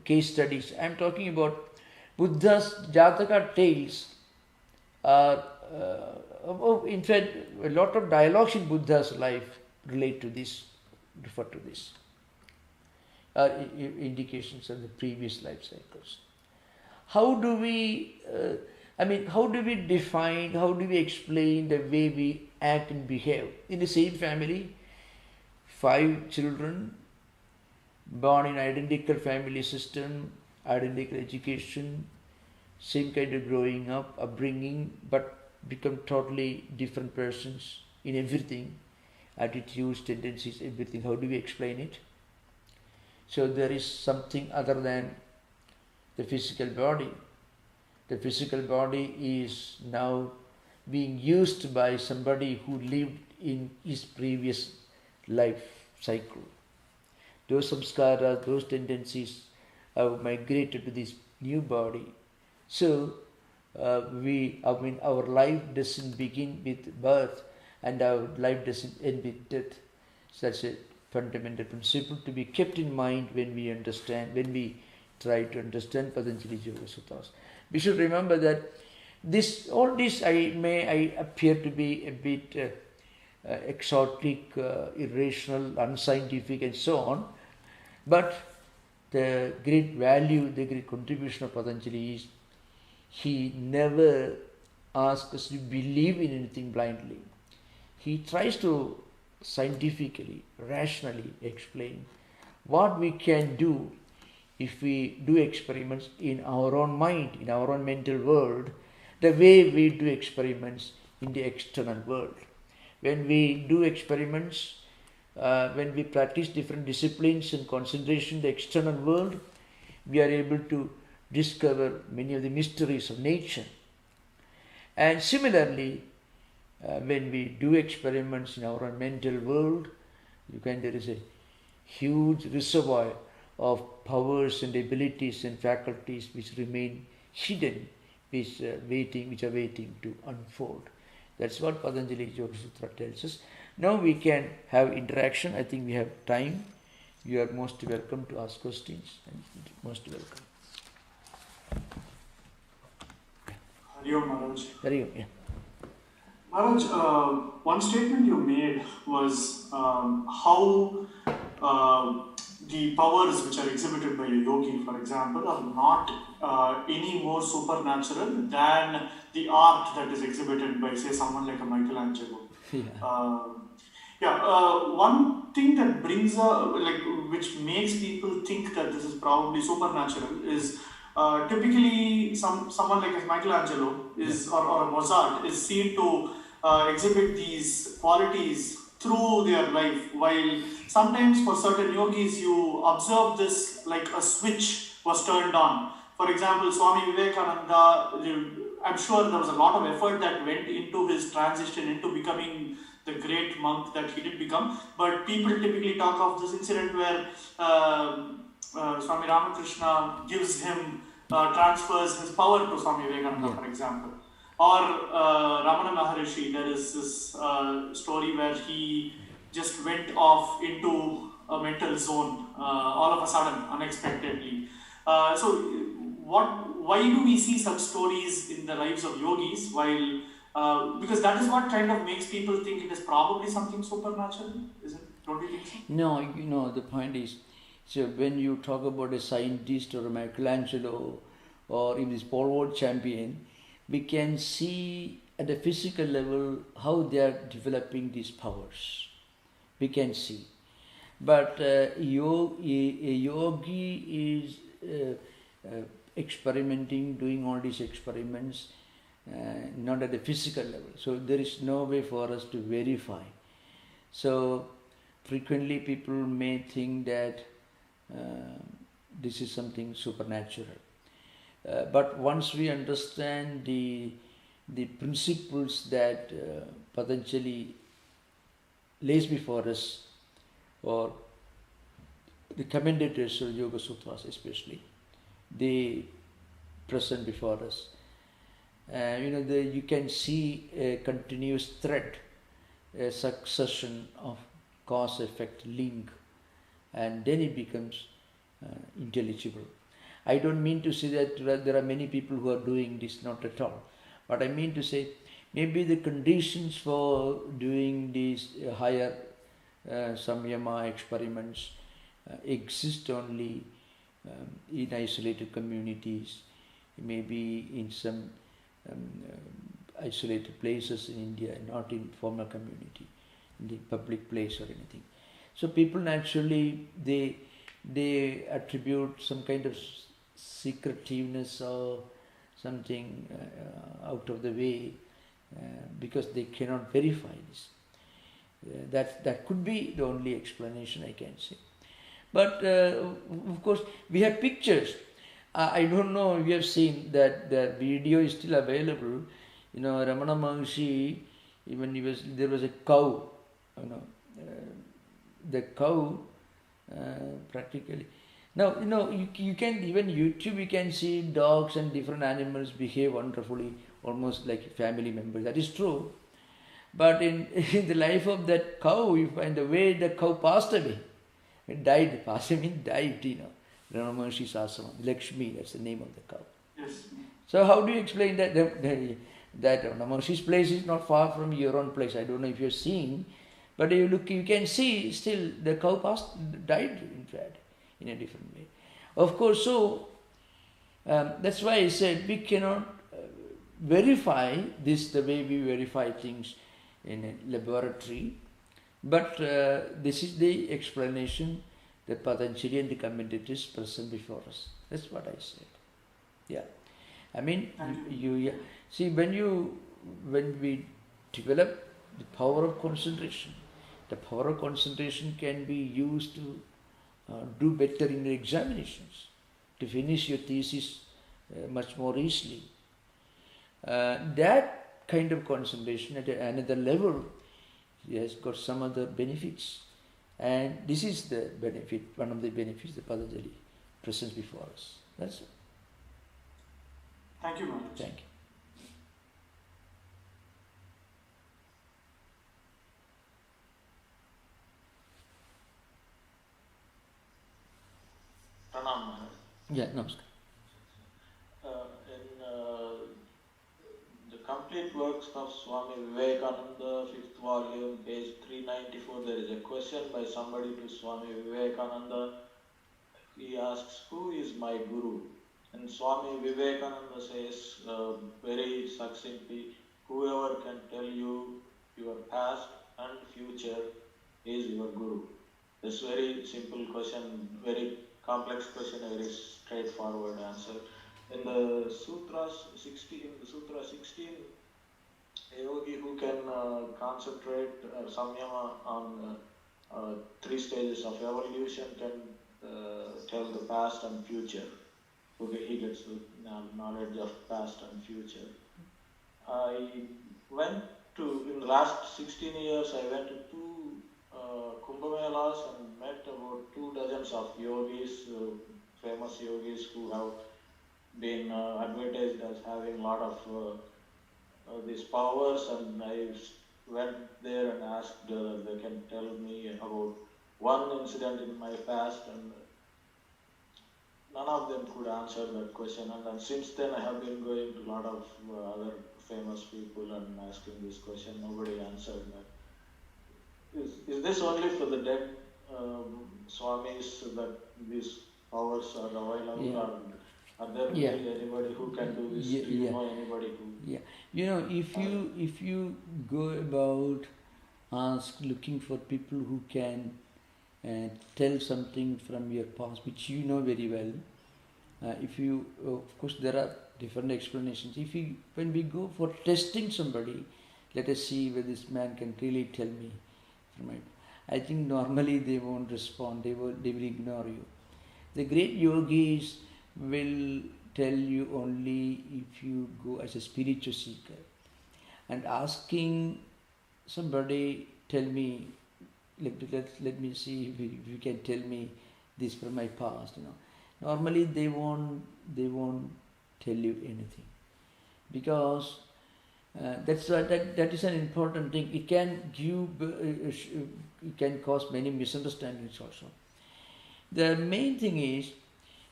case studies. I am talking about Buddha's Jataka tales. In fact, a lot of dialogues in Buddha's life relate to this, refer to this. Indications of the previous life cycles. How do we define, how do we explain the way we act and behave? In the same family, 5 children born in identical family system, identical education, same kind of growing up, upbringing, but become totally different persons in everything, attitudes, tendencies, everything. How do we explain it? So there is something other than the physical body. The physical body is now being used by somebody who lived in his previous life cycle. Those samskaras, those tendencies have migrated to this new body. So our life doesn't begin with birth and our life doesn't end with death. Such a fundamental principle to be kept in mind when we try to understand Patanjali's Yoga Sutras. We should remember that all this I appear to be a bit exotic, irrational, unscientific and so on, but the great value, the great contribution of Patanjali is he never asks us to believe in anything blindly. He tries to scientifically, rationally explain what we can do if we do experiments in our own mind, in our own mental world, the way we do experiments in the external world. When we do experiments, when we practice different disciplines and concentration in the external world, we are able to discover many of the mysteries of nature. And similarly, when we do experiments in our own mental world, there is a huge reservoir of powers and abilities and faculties which remain hidden, which are waiting to unfold. That's what Patanjali Yoga Sutra tells us. Now we can have interaction. I think we have time. You are most welcome to ask questions. Most welcome. Hari Om Maharaj. Hari Om, yeah. Maharaj, one statement you made was how the powers which are exhibited by a yogi, for example, are not any more supernatural than the art that is exhibited by, say, someone like a Michelangelo. One thing that brings which makes people think that this is probably supernatural is typically someone like Michelangelo or a Mozart is seen to exhibit these qualities through their life, while sometimes for certain yogis you observe this like a switch was turned on. For example, Swami Vivekananda, I'm sure there was a lot of effort that went into his transition into becoming the great monk that he did become, but people typically talk of this incident where Swami Ramakrishna gives him, transfers his power to Swami Vivekananda, for example. Or Ramana Maharishi, there is this story where he just went off into a mental zone all of a sudden, unexpectedly. Why do we see such stories in the lives of yogis? Because that is what kind of makes people think it is probably something supernatural, isn't it? Don't you think so? No, the point is, so when you talk about a scientist or a Michelangelo or even this pole vault champion, we can see at a physical level how they are developing these powers. We can see. But a yogi is experimenting, doing all these experiments, not at the physical level. So there is no way for us to verify. So frequently people may think that this is something supernatural. But once we understand the principles that Patanjali lays before us, or the commentators of Yoga Sutras especially, they present before us. You can see a continuous thread, a succession of cause-effect link, and then it becomes intelligible. I don't mean to say that there are many people who are doing this, not at all. But I mean to say, maybe the conditions for doing these higher samyama experiments exist only in isolated communities, maybe in some isolated places in India, not in formal community, in the public place or anything. So people naturally, they attribute some kind of secretiveness or something out of the way because they cannot verify this. That could be the only explanation I can say. But of course we have pictures. I don't know if you have seen that the video is still available. Ramana Maharshi, even there was a cow. The cow practically. Now you can, even YouTube, you can see dogs and different animals behave wonderfully, almost like family members. That is true. But in the life of that cow, you find the way the cow passed away. It died. Passed away means died. Ramana Maharshi's asana, Lakshmi, that's the name of the cow. Yes. So how do you explain that Ramana Maharshi's place is not far from your own place? I don't know if you're seeing, but you can see still the cow died, in fact, in a different way. Of course, so that's why I said we cannot verify this the way we verify things in a laboratory. But this is the explanation that Patanjali and the commentators present before us. That's what I said. Yeah. I mean, you see, when we develop the power of concentration, the power of concentration can be used to do better in the examinations, to finish your thesis much more easily. That kind of concentration at another level has got some other benefits, and this is the benefit, one of the benefits that Patanjali presents before us. That's it. Thank you, Maharaj. Thank you. Pranam Maharaj. Yeah, namaskar. In the complete works of Swami Vivekananda, 5th volume, page 394, there is a question by somebody to Swami Vivekananda. He asks, "Who is my Guru?" And Swami Vivekananda says very succinctly, "Whoever can tell you your past and future is your Guru." This very simple question, very complex question, a very straightforward answer. In the Sutras 16, Sutra 16, a yogi who can concentrate samyama on 3 stages of evolution can tell the past and future. Okay, he gets the knowledge of past and future. I went to, in the last 16 years, I went to 2 Kumbh Melas and met about 2 dozens of yogis, famous yogis who have been advertised as having a lot of these powers, and I went there and asked they can tell me about one incident in my past, and none of them could answer that question. And then since then I have been going to a lot of other famous people and asking this question. Nobody answered that. Is this only for the dead Swamis that these powers are available? Yeah. Or are there really anybody who can do this? Do you know anybody who? Yeah. You know, if you go about looking for people who can tell something from your past, which you know very well, of course there are different explanations. When we go for testing somebody, let us see whether this man can really tell me from it. I think normally they won't respond. They will ignore you. The great yogis will tell you only if you go as a spiritual seeker and asking somebody, tell me, let me see if you can tell me this from my past. Normally they won't tell you anything, because that is an important thing. It can cause many misunderstandings also. The main thing is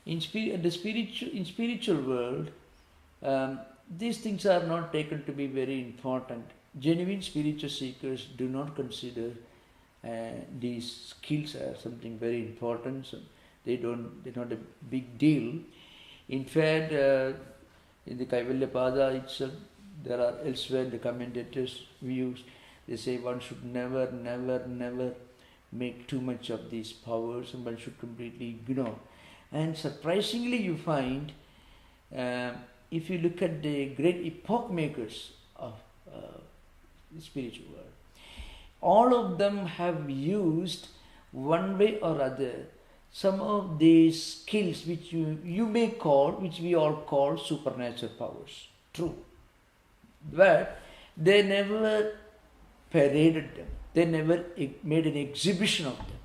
in spiritual world, these things are not taken to be very important. Genuine spiritual seekers do not consider these skills as something very important. So they're not a big deal. In fact, in the Kaivalyapada itself, there are elsewhere the commentators' views. They say one should never make too much of these powers, and one should completely ignore. And surprisingly, you find, if you look at the great epoch makers of the spiritual world, all of them have used one way or other some of these skills which which we all call supernatural powers. True. But they never paraded them. They never made an exhibition of them.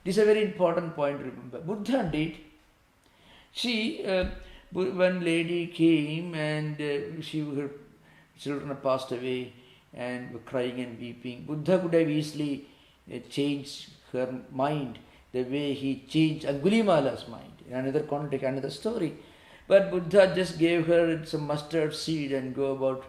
This is a very important point to remember. Buddha did. See, one lady came and her children had passed away and were crying and weeping. Buddha could have easily changed her mind the way he changed Angulimala's mind. In another context, another story. But Buddha just gave her some mustard seed and go about.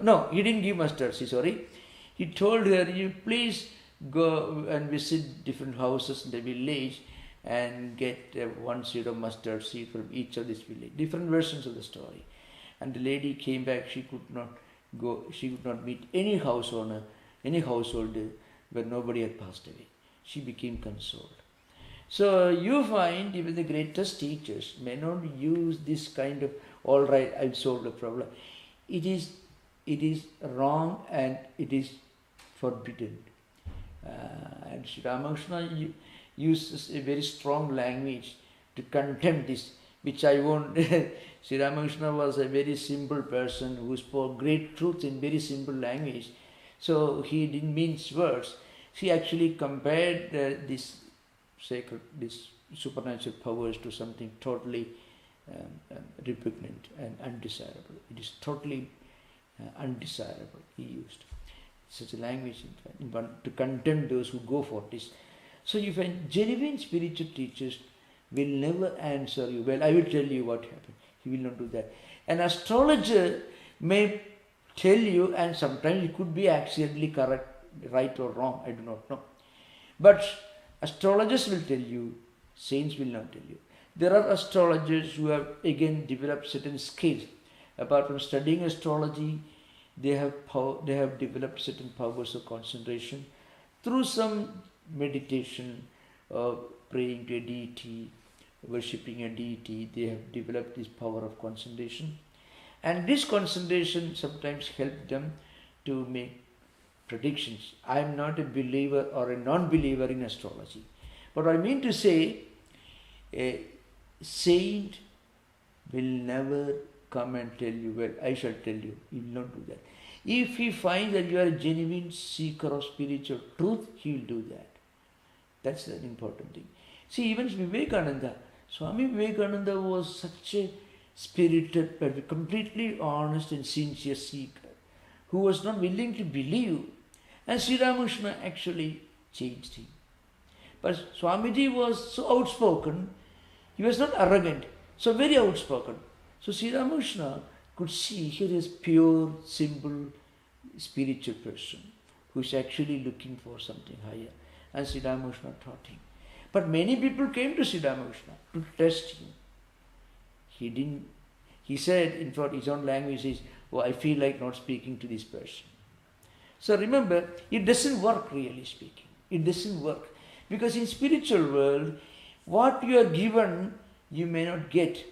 No, he didn't give mustard seed, sorry. He told her, you please go and visit different houses in the village and get 1 seed of mustard seed from each of this village. Different versions of the story. And the lady came back, she could not go, she could not meet any house owner, any householder where nobody had passed away. She became consoled. So you find even the greatest teachers may not use this kind of, all right, I've solved the problem. It is wrong and it is forbidden. And Sri Ramakrishna uses a very strong language to condemn this, which I won't. Sri Ramakrishna was a very simple person who spoke great truth in very simple language. So he didn't mince words. He actually compared this supernatural powers to something totally repugnant and undesirable. It is totally undesirable. He used such a language in fact, to condemn those who go for this. So you find genuine spiritual teachers will never answer you, well, I will tell you what happened. He will not do that. An astrologer may tell you, and sometimes it could be accidentally correct, right or wrong, I do not know. But astrologers will tell you, saints will not tell you. There are astrologers who have again developed certain skills. Apart from studying astrology, they have developed certain powers of concentration through some meditation, praying to a deity, worshipping a deity. They have developed this power of concentration, and this concentration sometimes helps them to make predictions. I am not a believer or a non-believer in astrology, but I mean to say, a saint will never come and tell you, well, I shall tell you. He will not do that. If he finds that you are a genuine seeker of spiritual truth, he will do that. That's an important thing. See, even Vivekananda, Swami Vivekananda was such a spirited, but completely honest and sincere seeker who was not willing to believe. And Sri Ramakrishna actually changed him. But Swamiji was so outspoken, he was not arrogant, so very outspoken. So Sri Ramakrishna could see here is pure, simple, spiritual person who is actually looking for something higher. And Sri Ramakrishna taught him. But many people came to Sri Ramakrishna to test him. He said, in fact, his own language is, oh, I feel like not speaking to this person. So remember, it doesn't work, really speaking. It doesn't work. Because in spiritual world, what you are given, you may not get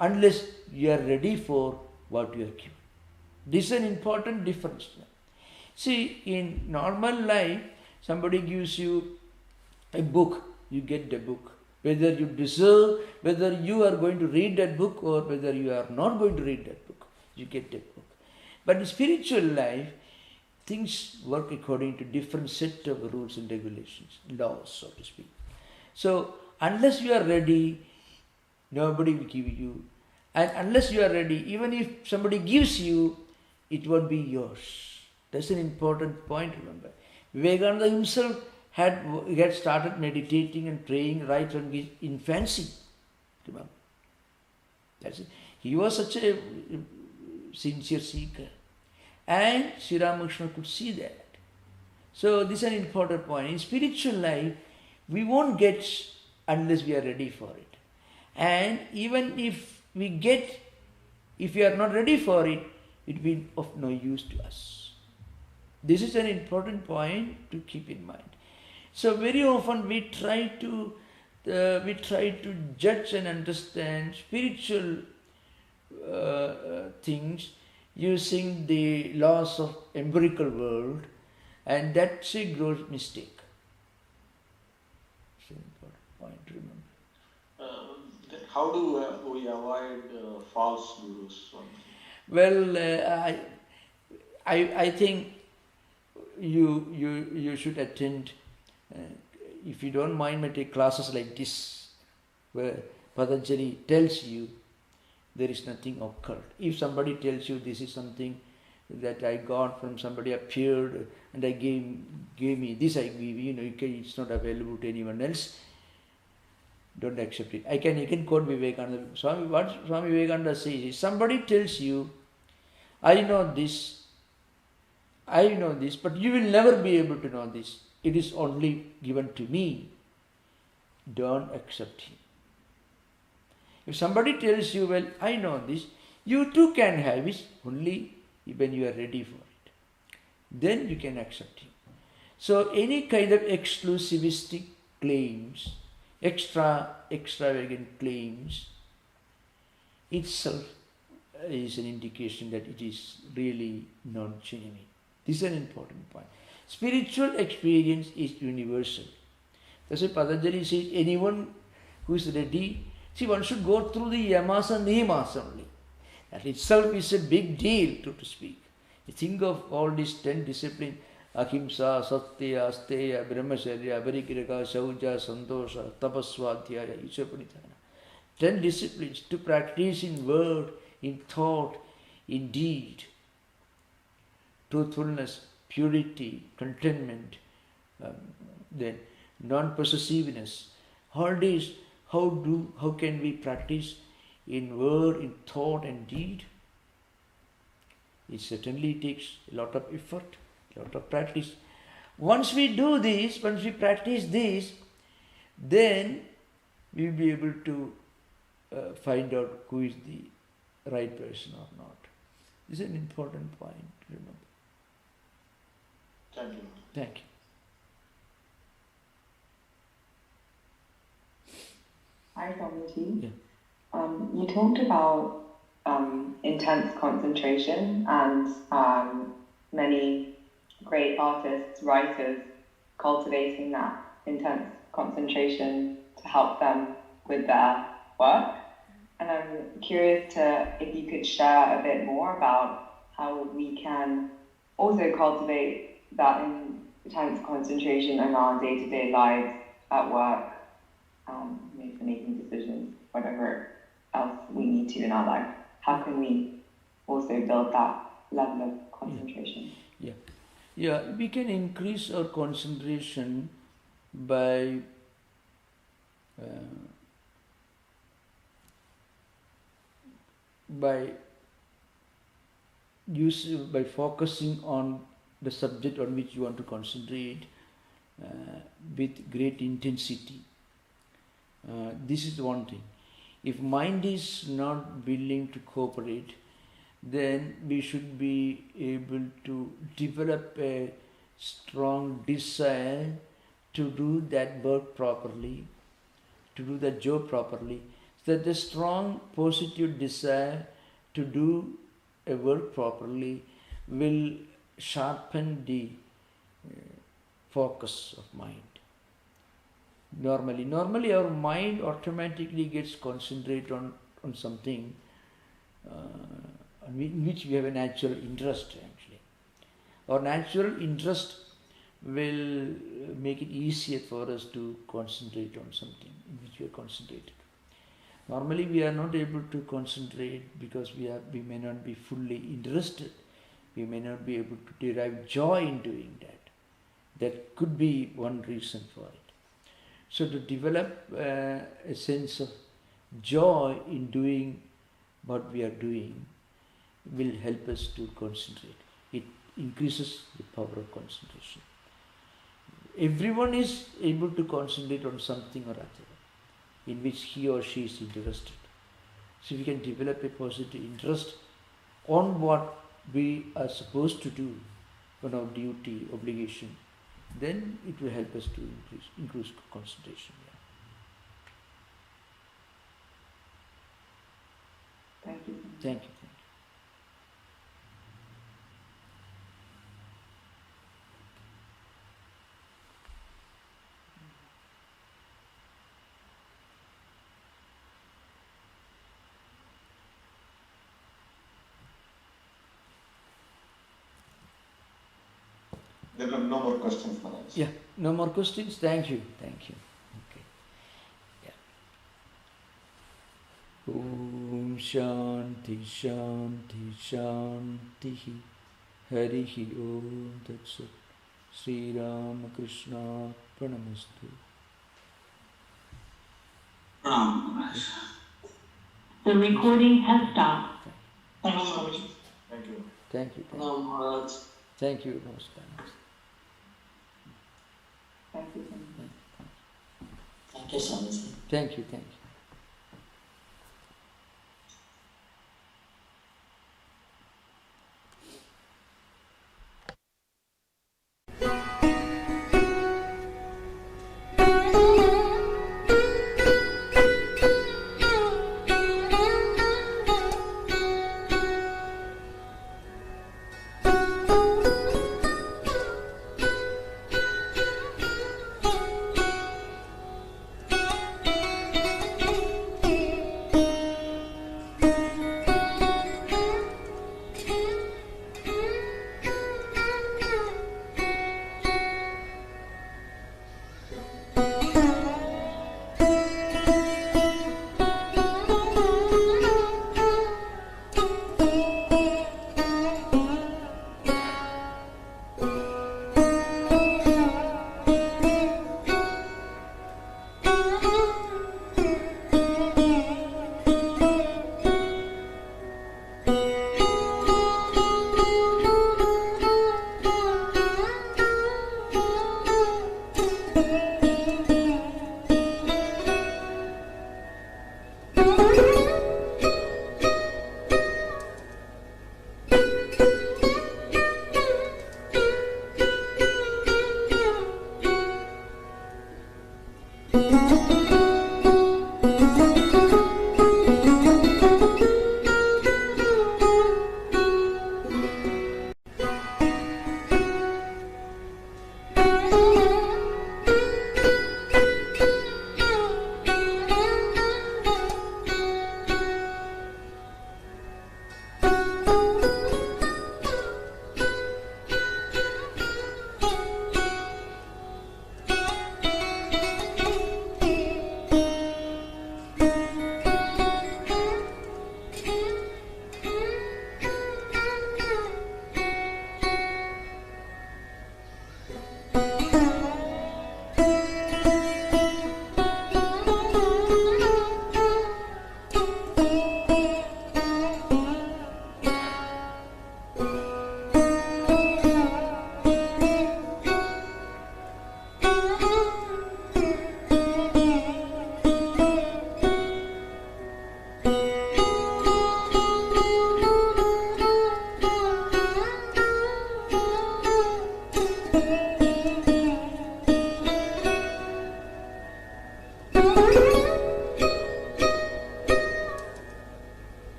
unless you are ready for what you are given. This is an important difference. See, in normal life, somebody gives you a book, you get the book. Whether you deserve, whether you are going to read that book or whether you are not going to read that book, you get that book. But in spiritual life, things work according to different set of rules and regulations, laws, so to speak. So, unless you are ready, nobody will give you. And unless you are ready, even if somebody gives you, it won't be yours. That's an important point, remember. Vivekananda himself had started meditating and praying right from his infancy. Remember? That's it. He was such a sincere seeker. And Sri Ramakrishna could see that. So this is an important point. In spiritual life, we won't get unless we are ready for it. And even if we get, if we are not ready for it, it will be of no use to us. This is an important point to keep in mind. So very often we try to judge and understand spiritual things using the laws of empirical world, and that's a gross mistake. It's an important point to remember. How do we avoid false gurus? Well, I think you should attend. If you don't mind, may take classes like this, where Patanjali tells you there is nothing occult. If somebody tells you this is something that I got from somebody appeared and I gave me this, I give you, it's not available to anyone else, don't accept it. You can quote Vivekananda. What Swami Vivekananda says is, somebody tells you, I know this, but you will never be able to know this. It is only given to me. Don't accept him. If somebody tells you, well, I know this, You too can have it only when you are ready for it. Then you can accept him. So any kind of exclusivistic claims, extravagant claims, itself is an indication that it is really non-genuine. This is an important point. Spiritual experience is universal. That's why Patanjali says anyone who is ready, see, one should go through the yamas and niyamas only. That itself is a big deal, so to speak. You think of all these 10 disciplines: ahimsa, satya, asteya, brahmacharya, aparigraha, shaucha, santosha, tapaswadhyaya, ishapanitana. 10 disciplines to practice in word, in thought, in deed. Truthfulness, purity, contentment, then non-possessiveness. All these, how can we practice in word, in thought and deed? It certainly takes a lot of effort, a lot of practice. Once we do this, once we practice this, then we will be able to find out who is the right person or not. This is an important point to remember. Thank you. Thank you. Hi, Swamiji. Yeah. You talked about intense concentration and many great artists, writers cultivating that intense concentration to help them with their work. And I'm curious if you could share a bit more about how we can also cultivate that intense concentration in our day-to-day lives at work, maybe for making decisions, whatever else we need to in our life. How can we also build that level of concentration? Yeah, we can increase our concentration by focusing on the subject on which you want to concentrate with great intensity. This is one thing. If mind is not willing to cooperate, then we should be able to develop a strong desire to do that work properly, to do that job properly. So that the strong positive desire to do a work properly will sharpen the focus of mind. Normally our mind automatically gets concentrated on something in which we have a natural interest actually. Our natural interest will make it easier for us to concentrate on something in which we are concentrated. Normally we are not able to concentrate because we may not be fully interested. We may not be able to derive joy in doing that. That could be one reason for it. So to develop a sense of joy in doing what we are doing will help us to concentrate. It increases the power of concentration. Everyone is able to concentrate on something or other in which he or she is interested. So we can develop a positive interest on what we are supposed to do, on our duty, obligation, then it will help us to increase concentration. Thank you. Thank you. There are no more questions, Maharaj. Yeah, no more questions? Thank you. Okay. Yeah. Om Shanti Shanti Shanti Harihi Om Tat Sat Sri Ramakrishna Pranamastu. The recording has stopped. Thank you, Swamiji. Thank you. Thank you. Maharaj. Thank you. Namaskar. Thank you. Thank you, Swamiji. Thank you.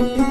you.